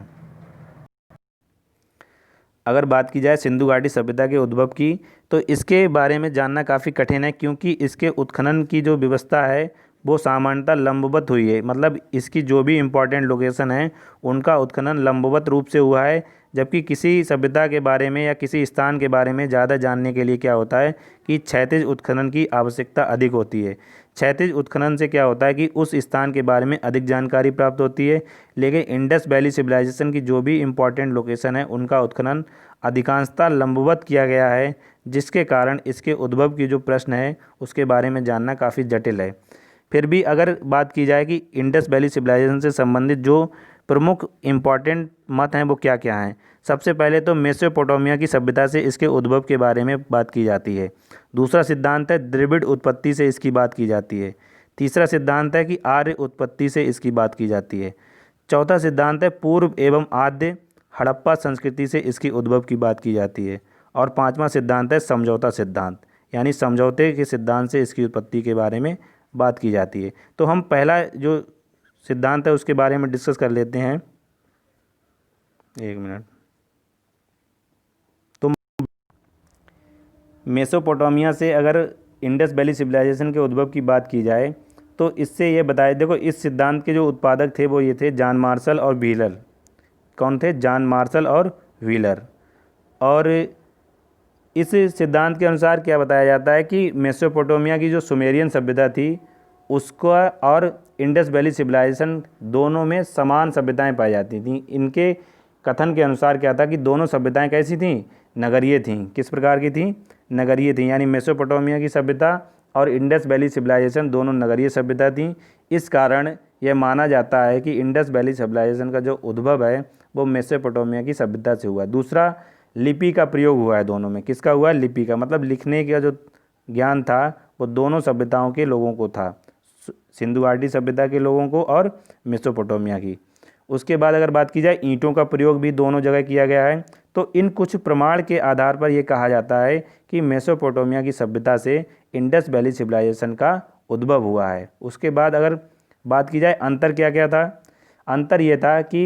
अगर बात की जाए सिंधु घाटी सभ्यता के उद्भव की तो इसके बारे में जानना काफ़ी कठिन है, क्योंकि इसके उत्खनन की जो व्यवस्था है वो सामान्यतः लंबवत हुई है। मतलब इसकी जो भी इम्पोर्टेंट लोकेशन है उनका उत्खनन लंबवत रूप से हुआ है, जबकि किसी सभ्यता के बारे में या किसी स्थान के बारे में ज़्यादा जानने के लिए क्या होता है कि क्षैतिज उत्खनन की आवश्यकता अधिक होती है। क्षैतिज उत्खनन से क्या होता है कि उस स्थान के बारे में अधिक जानकारी प्राप्त होती है। लेकिन इंडस वैली सिविलाइजेशन की जो भी इम्पोर्टेंट लोकेशन है उनका उत्खनन अधिकांशतः लंबवत किया गया है, जिसके कारण इसके उद्भव की जो प्रश्न है उसके बारे में जानना काफ़ी जटिल है। फिर भी अगर बात की जाए कि इंडस वैली सिविलाइजेशन से संबंधित जो प्रमुख इम्पॉर्टेंट मत हैं वो क्या क्या हैं। सबसे पहले तो मेसोपोटामिया की सभ्यता से इसके उद्भव के बारे में बात की जाती है। दूसरा सिद्धांत है द्रविड़ उत्पत्ति से इसकी बात की जाती है। तीसरा सिद्धांत है कि आर्य उत्पत्ति से इसकी बात की जाती है। चौथा सिद्धांत है पूर्व एवं आद्य हड़प्पा संस्कृति से इसकी उद्भव की बात की जाती है। और पांचवा सिद्धांत है समझौता सिद्धांत, यानी समझौते के सिद्धांत से इसकी उत्पत्ति के बारे में बात की जाती है। तो हम पहला जो सिद्धांत है उसके बारे में डिस्कस कर लेते हैं। 1 मिनट। तो मेसोपोटामिया से अगर इंडस वैली सिविलाइजेशन के उद्भव की बात की जाए तो इससे ये बताया, देखो इस सिद्धांत के जो उत्पादक थे वो ये थे जॉन मार्शल और व्हीलर। कौन थे? जॉन मार्शल और व्हीलर। और इस सिद्धांत के अनुसार क्या बताया जाता है कि मेसोपोटामिया की जो सुमेरियन सभ्यता थी उसका और इंडस वैली सिविलाइजेशन दोनों में समान सभ्यताएं पाई जाती थीं। इनके कथन के अनुसार क्या था कि दोनों सभ्यताएं कैसी थीं? नगरीय थीं। किस प्रकार की थीं? नगरीय थीं। यानी मेसोपोटामिया की सभ्यता और इंडस वैली सिविलाइजेशन दोनों नगरीय सभ्यता थीं। इस कारण यह माना जाता है कि इंडस वैली सिविलाइजेशन का जो उद्भव है वो मेसोपोटामिया की सभ्यता से हुआ। दूसरा, लिपि का प्रयोग हुआ है दोनों में। किसका हुआ? लिपि का। मतलब लिखने का जो ज्ञान था वो दोनों सभ्यताओं के लोगों को था, सिंधु घाटी सभ्यता के लोगों को और मेसोपोटामिया की। उसके बाद अगर बात की जाए ईंटों का प्रयोग भी दोनों जगह किया गया है। तो इन कुछ प्रमाण के आधार पर यह कहा जाता है कि मेसोपोटामिया की सभ्यता से इंडस वैली सिविलाइजेशन का उद्भव हुआ है। उसके बाद अगर बात की जाए अंतर क्या क्या था, अंतर यह था कि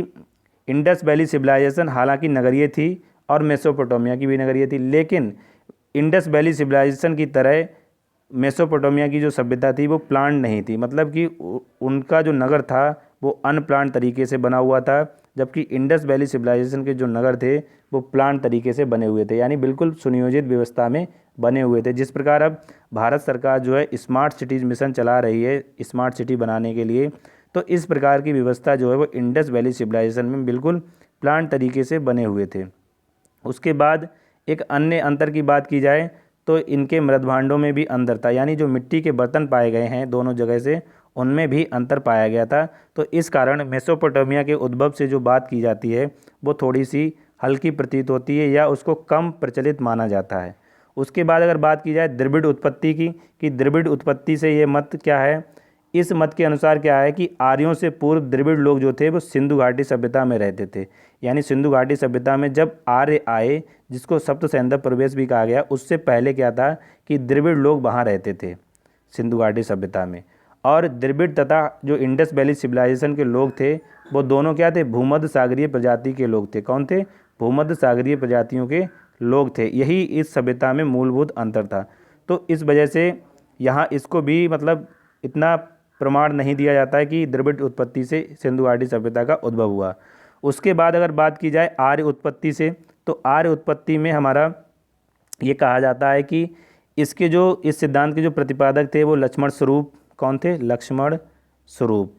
इंडस वैली सिविलाइजेशन हालांकि नगरीय थी और मेसोपोटामिया की भी नगरीय थी, लेकिन इंडस वैली सिविलाइजेशन की तरह मेसोपोटामिया की जो सभ्यता थी वो प्लान्ड नहीं थी, मतलब कि उनका जो नगर था वो अनप्लान्ड तरीके से बना हुआ था, जबकि इंडस वैली सिविलाइजेशन के जो नगर थे वो प्लान्ड तरीके से बने हुए थे, यानी बिल्कुल सुनियोजित व्यवस्था में बने हुए थे। जिस प्रकार अब भारत सरकार जो है स्मार्ट सिटीज़ मिशन चला रही है स्मार्ट सिटी बनाने के लिए, तो इस प्रकार की व्यवस्था जो है वो इंडस वैली सिविलाइजेशन में बिल्कुल प्लान्ड तरीके से बने हुए थे। उसके बाद एक अन्य अंतर की बात की जाए तो इनके मृदभांडों में भी अंतर था, यानी जो मिट्टी के बर्तन पाए गए हैं दोनों जगह से उनमें भी अंतर पाया गया था। तो इस कारण मेसोपोटामिया के उद्भव से जो बात की जाती है वो थोड़ी सी हल्की प्रतीत होती है या उसको कम प्रचलित माना जाता है। उसके बाद अगर बात की जाए द्रविड़ उत्पत्ति की, कि द्रविड़ उत्पत्ति से ये मत क्या है, इस मत के अनुसार क्या है कि आर्यों से पूर्व द्रविड़ लोग जो थे वो सिंधु घाटी सभ्यता में रहते थे, यानी सिंधु घाटी सभ्यता में जब आर्य आए जिसको सप्त सैंधव प्रवेश भी कहा गया, उससे पहले क्या था कि द्रविड़ लोग वहाँ रहते थे सिंधु घाटी सभ्यता में। और द्रविड़ तथा जो इंडस वैली सिविलाइजेशन के लोग थे वो दोनों क्या थे, भूमध्य सागरीय प्रजाति के लोग थे। कौन थे, भूमध्य सागरीय प्रजातियों के लोग थे। यही इस सभ्यता में मूलभूत अंतर था। तो इस वजह से यहाँ इसको भी मतलब इतना प्रमाण नहीं दिया जाता है कि द्रविड़ उत्पत्ति से सिंधु घाटी सभ्यता का उद्भव हुआ। उसके बाद अगर बात की जाए आर्य उत्पत्ति से, तो आर्य उत्पत्ति में हमारा ये कहा जाता है कि इसके जो इस सिद्धांत के जो प्रतिपादक थे वो लक्ष्मण स्वरूप, कौन थे, लक्ष्मण स्वरूप।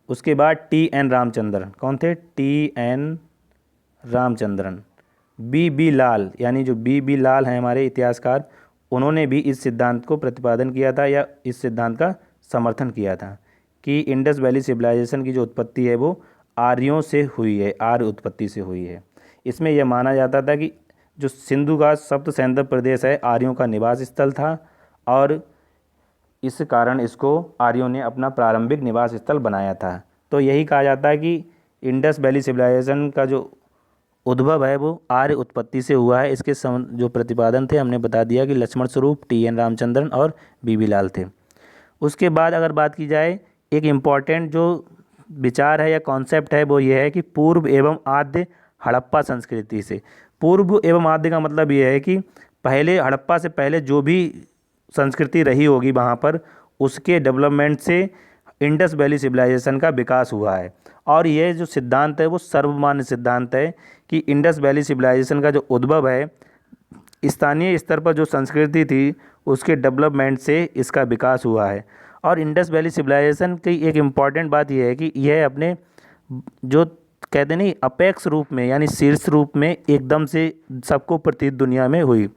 उसके बाद टी.एन. रामचंद्रन, कौन थे, टी.एन. रामचंद्रन। बी लाल, यानी जो बी लाल हैं हमारे इतिहासकार, उन्होंने भी इस सिद्धांत को प्रतिपादन किया था या इस सिद्धांत का समर्थन किया था कि इंडस वैली सिविलाइजेशन की जो उत्पत्ति है वो आर्यों से हुई है, आर्य उत्पत्ति से हुई है। इसमें यह माना जाता था कि जो सिंधु का सप्त सैंधव प्रदेश है आर्यों का निवास स्थल था और इस कारण इसको आर्यों ने अपना प्रारंभिक निवास स्थल बनाया था। तो यही कहा जाता है कि इंडस वैली सिविलाइजेशन का जो उद्भव है वो आर्य उत्पत्ति से हुआ है। इसके जो प्रतिपादन थे हमने बता दिया कि लक्ष्मण स्वरूप, टी.एन. रामचंद्रन और बी लाल थे। उसके बाद अगर बात की जाए एक इम्पॉर्टेंट जो विचार है या कॉन्सेप्ट है वो ये है कि पूर्व एवं आद्य हड़प्पा संस्कृति से। पूर्व एवं आद्य का मतलब ये है कि पहले हड़प्पा से पहले जो भी संस्कृति रही होगी वहाँ पर उसके डेवलपमेंट से इंडस वैली सिविलाइजेशन का विकास हुआ है। और ये जो सिद्धांत है वो सर्वमान्य सिद्धांत है कि इंडस वैली सिविलाइजेशन का जो उद्भव है स्थानीय स्तर पर जो संस्कृति थी उसके डेवलपमेंट से इसका विकास हुआ है। और इंडस वैली सिविलाइजेशन की एक इम्पॉर्टेंट बात यह है कि यह अपने जो कहते नहीं अपेक्ष रूप में यानी शीर्ष रूप में एकदम से सबको प्रतीत दुनिया में हुई।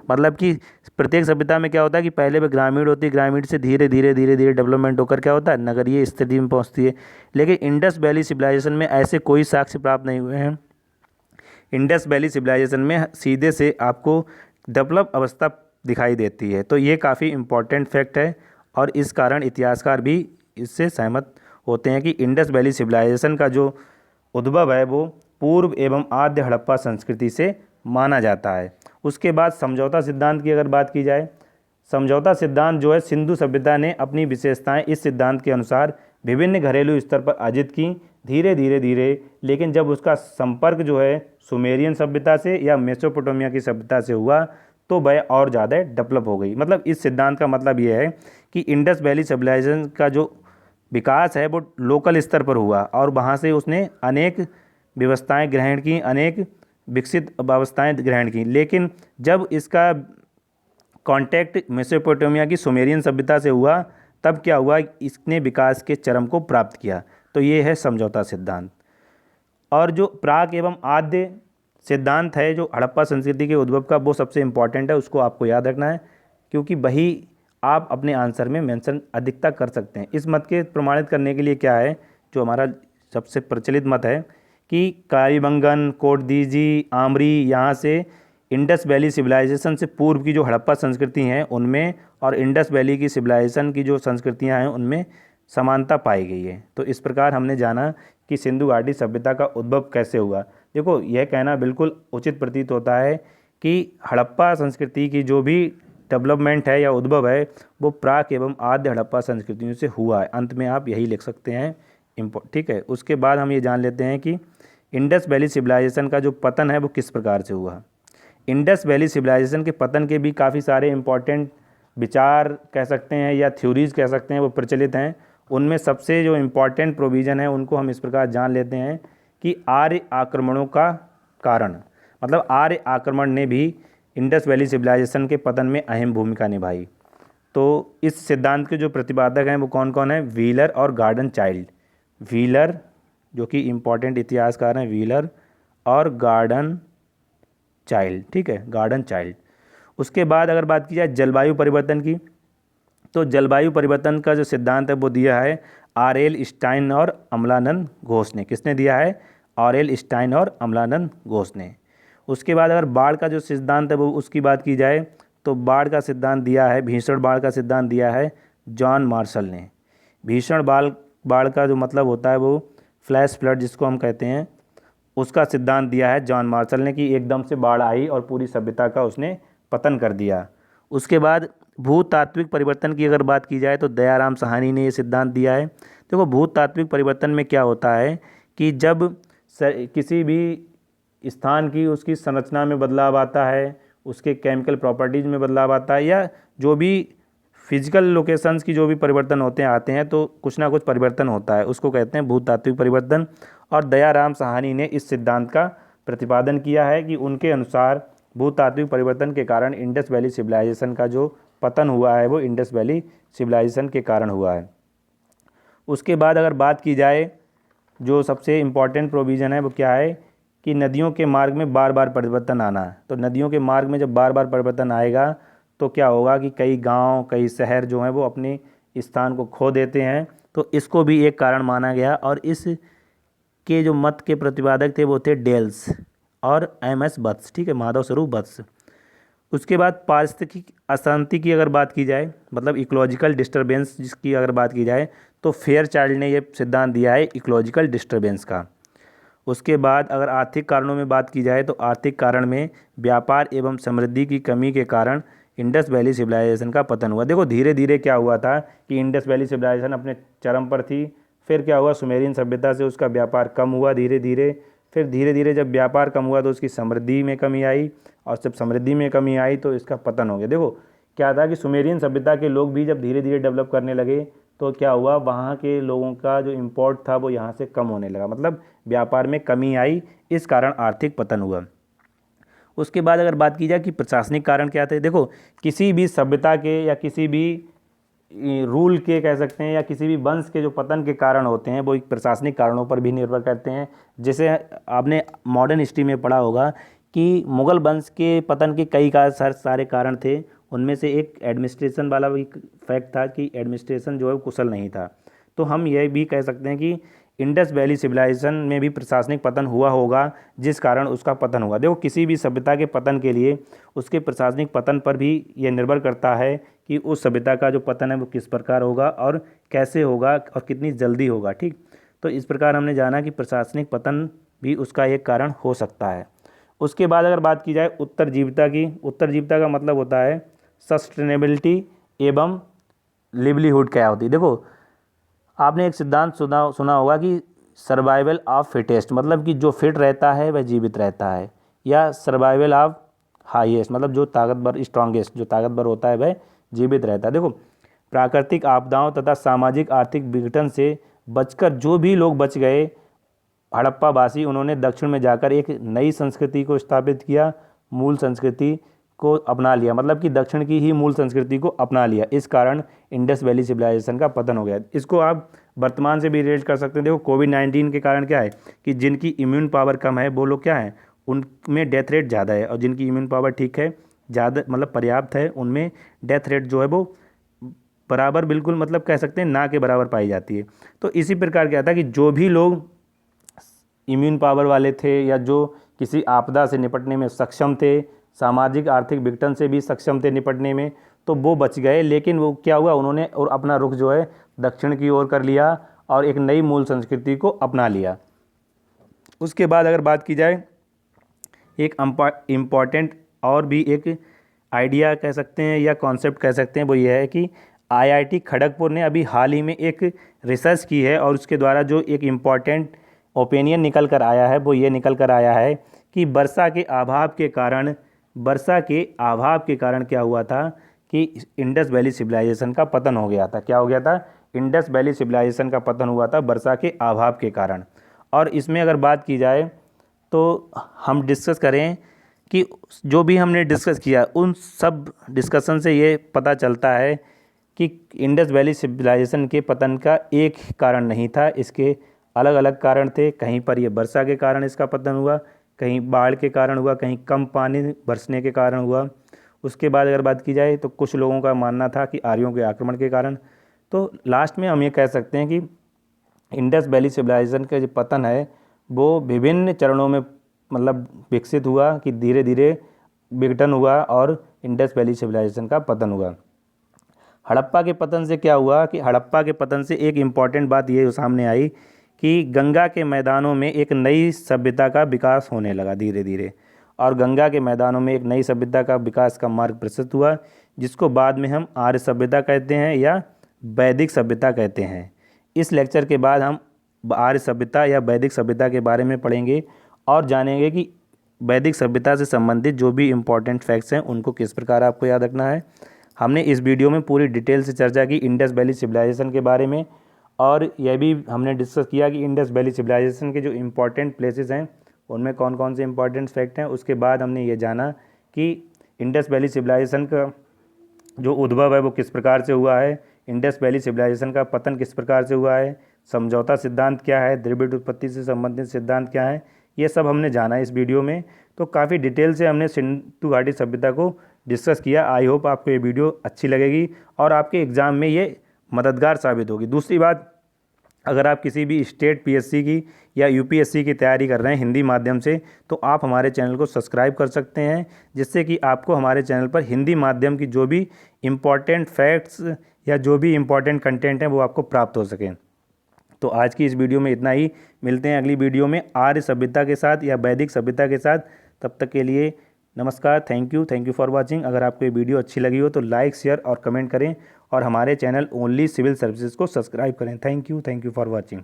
मतलब कि प्रत्येक सभ्यता में क्या होता है कि पहले वह ग्रामीण होती है, ग्रामीण से धीरे धीरे डेवलपमेंट होकर क्या होता है नगरीय स्थिति में पहुंचती है। लेकिन इंडस वैली सिविलाइजेशन में ऐसे कोई साक्ष्य प्राप्त नहीं हुए हैं। इंडस वैली सिविलाइजेशन में सीधे से आपको डेवलप अवस्था दिखाई देती है। तो ये काफ़ी इम्पॉर्टेंट फैक्ट है और इस कारण इतिहासकार भी इससे सहमत होते हैं कि इंडस वैली सिविलाइजेशन का जो उद्भव है वो पूर्व एवं आद्य हड़प्पा संस्कृति से माना जाता है। उसके बाद समझौता सिद्धांत की अगर बात की जाए, समझौता सिद्धांत जो है सिंधु सभ्यता ने अपनी विशेषताएं इस सिद्धांत के अनुसार विभिन्न घरेलू स्तर पर अर्जित की धीरे, लेकिन जब उसका संपर्क जो है सुमेरियन सभ्यता से या मेसोपोटामिया की सभ्यता से हुआ तो वह और ज़्यादा डेवलप हो गई। मतलब इस सिद्धांत का मतलब ये है कि इंडस वैली सिविलाइजेशन का जो विकास है वो लोकल स्तर पर हुआ और वहाँ से उसने अनेक व्यवस्थाएं ग्रहण की, अनेक विकसित व्यवस्थाएं ग्रहण की। लेकिन जब इसका कांटेक्ट मेसोपोटामिया की सुमेरियन सभ्यता से हुआ तब क्या हुआ, इसने विकास के चरम को प्राप्त किया। तो ये है समझौता सिद्धांत। और जो प्राक एवं आद्य सिद्धांत है जो हड़प्पा संस्कृति के उद्भव का, वो सबसे इम्पॉर्टेंट है, उसको आपको याद रखना है क्योंकि वही आप अपने आंसर में मेंशन अधिकता कर सकते हैं। इस मत के प्रमाणित करने के लिए क्या है, जो हमारा सबसे प्रचलित मत है कि कालीबंगन, कोटदीजी, आमरी, यहाँ से इंडस वैली सिविलाइजेशन से पूर्व की जो हड़प्पा संस्कृति हैं उनमें और इंडस वैली की सिविलाइजेशन की जो संस्कृतियाँ हैं उनमें समानता पाई गई है। तो इस प्रकार हमने जाना कि सिंधु घाटी सभ्यता का उद्भव कैसे हुआ। देखो यह कहना बिल्कुल उचित प्रतीत होता है कि हड़प्पा संस्कृति की जो भी डेवलपमेंट है या उद्भव है वो प्राक एवं आद्य हड़प्पा संस्कृतियों से हुआ है। अंत में आप यही लिख सकते हैं ठीक है। उसके बाद हम ये जान लेते हैं कि इंडस वैली सिविलाइजेशन का जो पतन है वो किस प्रकार से हुआ। इंडस वैली सिविलाइजेशन के पतन के भी काफ़ी सारे इम्पोर्टेंट विचार कह सकते हैं या थ्योरीज कह सकते हैं वो प्रचलित हैं। उनमें सबसे जो इम्पोर्टेंट प्रोविज़न है उनको हम इस प्रकार जान लेते हैं कि आर्य आक्रमणों का कारण, मतलब आर्य आक्रमण ने भी इंडस वैली सिविलाइजेशन के पतन में अहम भूमिका निभाई। तो इस सिद्धांत के जो प्रतिपादक हैं वो कौन कौन है, व्हीलर और गॉर्डन चाइल्ड। व्हीलर जो कि इम्पोर्टेंट इतिहासकार हैं, व्हीलर और गॉर्डन चाइल्ड, ठीक है, गॉर्डन चाइल्ड। उसके बाद अगर बात की जाए जलवायु परिवर्तन की, तो जलवायु परिवर्तन का जो सिद्धांत है वो दिया है आर.एल. स्टाइन और अमलानंद घोष ने। किसने दिया है, आर.एल. स्टाइन और अमलानंद घोष ने। उसके बाद अगर बाढ़ का जो सिद्धांत है वो उसकी बात की जाए तो बाढ़ का सिद्धांत दिया है, भीषण बाढ़ का सिद्धांत दिया है जॉन मार्शल ने। भीषण बाढ़ का जो मतलब होता है वो फ्लैश फ्लड जिसको हम कहते हैं, उसका सिद्धांत दिया है जॉन मार्शल ने कि एकदम से बाढ़ आई और पूरी सभ्यता का उसने पतन कर दिया। उसके बाद भूतात्विक परिवर्तन की अगर बात की जाए तो दयाराम साहनी ने ये सिद्धांत दिया है। देखो भूतात्विक परिवर्तन में क्या होता है कि जब किसी भी स्थान की उसकी संरचना में बदलाव आता है, उसके केमिकल प्रॉपर्टीज़ में बदलाव आता है, या जो भी फिजिकल लोकेशंस की जो भी परिवर्तन होते हैं आते हैं तो कुछ ना कुछ परिवर्तन होता है, उसको कहते हैं भूतात्विक परिवर्तन। और दयाराम साहनी ने इस सिद्धांत का प्रतिपादन किया है कि उनके अनुसार भूतात्विक परिवर्तन के कारण इंडस वैली सिविलाइजेशन का जो पतन हुआ है वो इंडस वैली सिविलाइजेशन के कारण हुआ है। उसके बाद अगर बात की जाए जो सबसे इम्पॉर्टेंट प्रोविज़न है वो क्या है कि नदियों के मार्ग में बार बार परिवर्तन आना है। तो नदियों के मार्ग में जब बार बार परिवर्तन आएगा तो क्या होगा कि कई गांव कई शहर जो हैं वो अपने स्थान को खो देते हैं। तो इसको भी एक कारण माना गया और इस के जो मत के प्रतिपादक थे वो थे डेल्स और एम.एस. बत्स, ठीक है, माधव स्वरूप बत्स। उसके बाद पारिस्थितिक अशांति की अगर बात की जाए, मतलब इकोलॉजिकल डिस्टर्बेंस जिसकी अगर बात की जाए तो फेयरचाइल्ड ने ये सिद्धांत दिया है इकोलॉजिकल डिस्टर्बेंस का। उसके बाद अगर आर्थिक कारणों में बात की जाए तो आर्थिक कारण में व्यापार एवं समृद्धि की कमी के कारण इंडस वैली सिविलाइजेशन का पतन हुआ। देखो धीरे धीरे क्या हुआ था कि इंडस वैली सिविलाइजेशन अपने चरम पर थी, फिर क्या हुआ सुमेरियन सभ्यता से उसका व्यापार कम हुआ धीरे धीरे, फिर धीरे धीरे जब व्यापार कम हुआ तो उसकी समृद्धि में कमी आई, और जब समृद्धि में कमी आई तो इसका पतन हो गया। देखो क्या था कि सुमेरियन सभ्यता के लोग भी जब धीरे धीरे डेवलप करने लगे तो क्या हुआ, वहाँ के लोगों का जो इम्पोर्ट था वो यहाँ से कम होने लगा, मतलब व्यापार में कमी आई, इस कारण आर्थिक पतन हुआ। उसके बाद अगर बात की जाए कि प्रशासनिक कारण क्या थे, देखो किसी भी सभ्यता के या किसी भी रूल के कह सकते हैं या किसी भी वंश के जो पतन के कारण होते हैं वो एक प्रशासनिक कारणों पर भी निर्भर करते हैं। जैसे आपने मॉडर्न हिस्ट्री में पढ़ा होगा कि मुग़ल वंश के पतन के कई सारे कारण थे, उनमें से एक एडमिनिस्ट्रेशन वाला भी फैक्ट था कि एडमिनिस्ट्रेशन जो है कुशल नहीं था। तो हम यह भी कह सकते हैं कि इंडस वैली सिविलाइजेशन में भी प्रशासनिक पतन हुआ होगा जिस कारण उसका पतन हुआ। देखो किसी भी सभ्यता के पतन के लिए उसके प्रशासनिक पतन पर भी यह निर्भर करता है कि उस सभ्यता का जो पतन है वो किस प्रकार होगा और कैसे होगा और कितनी जल्दी होगा, ठीक। तो इस प्रकार हमने जाना कि प्रशासनिक पतन भी उसका एक कारण हो सकता है। उसके बाद अगर बात की जाए उत्तरजीविता की, उत्तरजीविता का मतलब होता है सस्टेनेबिलिटी एवं लिवलीहुड क्या होती है। देखो आपने एक सिद्धांत सुना होगा कि सर्वाइवल ऑफ फिटेस्ट, मतलब कि जो फिट रहता है वह जीवित रहता है, या सर्वाइवल ऑफ हाईएस्ट, मतलब जो ताकतवर स्ट्रॉन्गेस्ट जो ताकतवर होता है वह जीवित रहता है। देखो प्राकृतिक आपदाओं तथा सामाजिक आर्थिक विघटन से बचकर जो भी लोग बच गए हड़प्पा वासी, उन्होंने दक्षिण में जाकर एक नई संस्कृति को स्थापित किया, मूल संस्कृति को अपना लिया, मतलब कि दक्षिण की ही मूल संस्कृति को अपना लिया। इस कारण इंडस वैली सिविलाइजेशन का पतन हो गया। इसको आप वर्तमान से भी रिलेट कर सकते हैं। देखो कोविड-19 के कारण क्या है कि जिनकी इम्यून पावर कम है वो लोग क्या हैं, उनमें डेथ रेट ज़्यादा है, और जिनकी इम्यून पावर ठीक है, ज़्यादा मतलब पर्याप्त है, उनमें डेथ रेट जो है वो बराबर, बिल्कुल मतलब कह सकते हैं ना के बराबर पाई जाती है। तो इसी प्रकार क्या था कि जो भी लोग इम्यून पावर वाले थे या जो किसी आपदा से निपटने में सक्षम थे, सामाजिक आर्थिक विघटन से भी सक्षम थे निपटने में, तो वो बच गए। लेकिन वो क्या हुआ, उन्होंने और अपना रुख जो है दक्षिण की ओर कर लिया और एक नई मूल संस्कृति को अपना लिया। उसके बाद अगर बात की जाए एक इम्पॉर्टेंट और भी एक आइडिया कह सकते हैं या कॉन्सेप्ट कह सकते हैं, वो ये है कि आईआईटी खड़गपुर ने अभी हाल ही में एक रिसर्च की है और उसके द्वारा जो एक इम्पॉर्टेंट ओपिनियन निकल कर आया है वो ये निकल कर आया है कि वर्षा के अभाव के कारण क्या हुआ था कि इंडस वैली सिविलाइजेशन का पतन हो गया था। क्या हो गया था? इंडस वैली सिविलाइजेशन का पतन हुआ था वर्षा के अभाव के कारण। और इसमें अगर बात की जाए तो हम डिस्कस करें कि जो भी हमने डिस्कस किया उन सब डिस्कशन से ये पता चलता है कि इंडस वैली सिविलाइजेशन के पतन का एक कारण नहीं था, इसके अलग अलग कारण थे। कहीं पर ये वर्षा के कारण इसका पतन हुआ, कहीं बाढ़ के कारण हुआ, कहीं कम पानी बरसने के कारण हुआ। उसके बाद अगर बात की जाए तो कुछ लोगों का मानना था कि आर्यों के आक्रमण के कारण। तो लास्ट में हम ये कह सकते हैं कि इंडस वैली सिविलाइजेशन का जो पतन है वो विभिन्न चरणों में मतलब विकसित हुआ कि धीरे धीरे विघटन हुआ और इंडस वैली सिविलाइजेशन का पतन हुआ। हड़प्पा के पतन से क्या हुआ कि हड़प्पा के पतन से एक इम्पॉर्टेंट बात ये सामने आई कि गंगा के मैदानों में एक नई सभ्यता का विकास होने लगा धीरे धीरे, और गंगा के मैदानों में एक नई सभ्यता का विकास का मार्ग प्रशस्त हुआ, जिसको बाद में हम आर्य सभ्यता कहते हैं या वैदिक सभ्यता कहते हैं। इस लेक्चर के बाद हम आर्य सभ्यता या वैदिक सभ्यता के बारे में पढ़ेंगे और जानेंगे कि वैदिक सभ्यता से संबंधित जो भी इम्पोर्टेंट फैक्ट्स हैं उनको किस प्रकार आपको याद रखना है। हमने इस वीडियो में पूरी डिटेल से चर्चा की इंडस वैली सिविलाइजेशन के बारे में, और यह भी हमने डिस्कस किया कि इंडस वैली सिविलाइजेशन के जो इम्पोर्टेंट प्लेसेस हैं उनमें कौन कौन से इम्पोर्टेंट फैक्ट हैं। उसके बाद हमने ये जाना कि इंडस वैली सिविलाइजेशन का जो उद्भव है वो किस प्रकार से हुआ है, इंडस वैली सिविलाइजेशन का पतन किस प्रकार से हुआ है, समझौता सिद्धांत क्या है, द्रविड़ उत्पत्ति से संबंधित सिद्धांत क्या है, ये सब हमने जाना इस वीडियो में। तो काफ़ी डिटेल से हमने सिंधु घाटी सभ्यता को डिस्कस किया। आई होप आपको ये वीडियो अच्छी लगेगी और आपके एग्ज़ाम में ये मददगार साबित होगी। दूसरी बात, अगर आप किसी भी स्टेट पीएससी की या यूपीएससी की तैयारी कर रहे हैं हिंदी माध्यम से, तो आप हमारे चैनल को सब्सक्राइब कर सकते हैं, जिससे कि आपको हमारे चैनल पर हिंदी माध्यम की जो भी इम्पॉर्टेंट फैक्ट्स या जो भी इम्पॉर्टेंट कंटेंट हैं वो आपको प्राप्त हो सकें। तो आज की इस वीडियो में इतना ही। मिलते हैं अगली वीडियो में आर्य सभ्यता के साथ या वैदिक सभ्यता के साथ। तब तक के लिए नमस्कार, थैंक यू फॉर वॉचिंग। अगर आपको ये वीडियो अच्छी लगी हो तो लाइक, शेयर और कमेंट करें और हमारे चैनल ओनली सिविल सर्विसेज को सब्सक्राइब करें। Thank you for watching.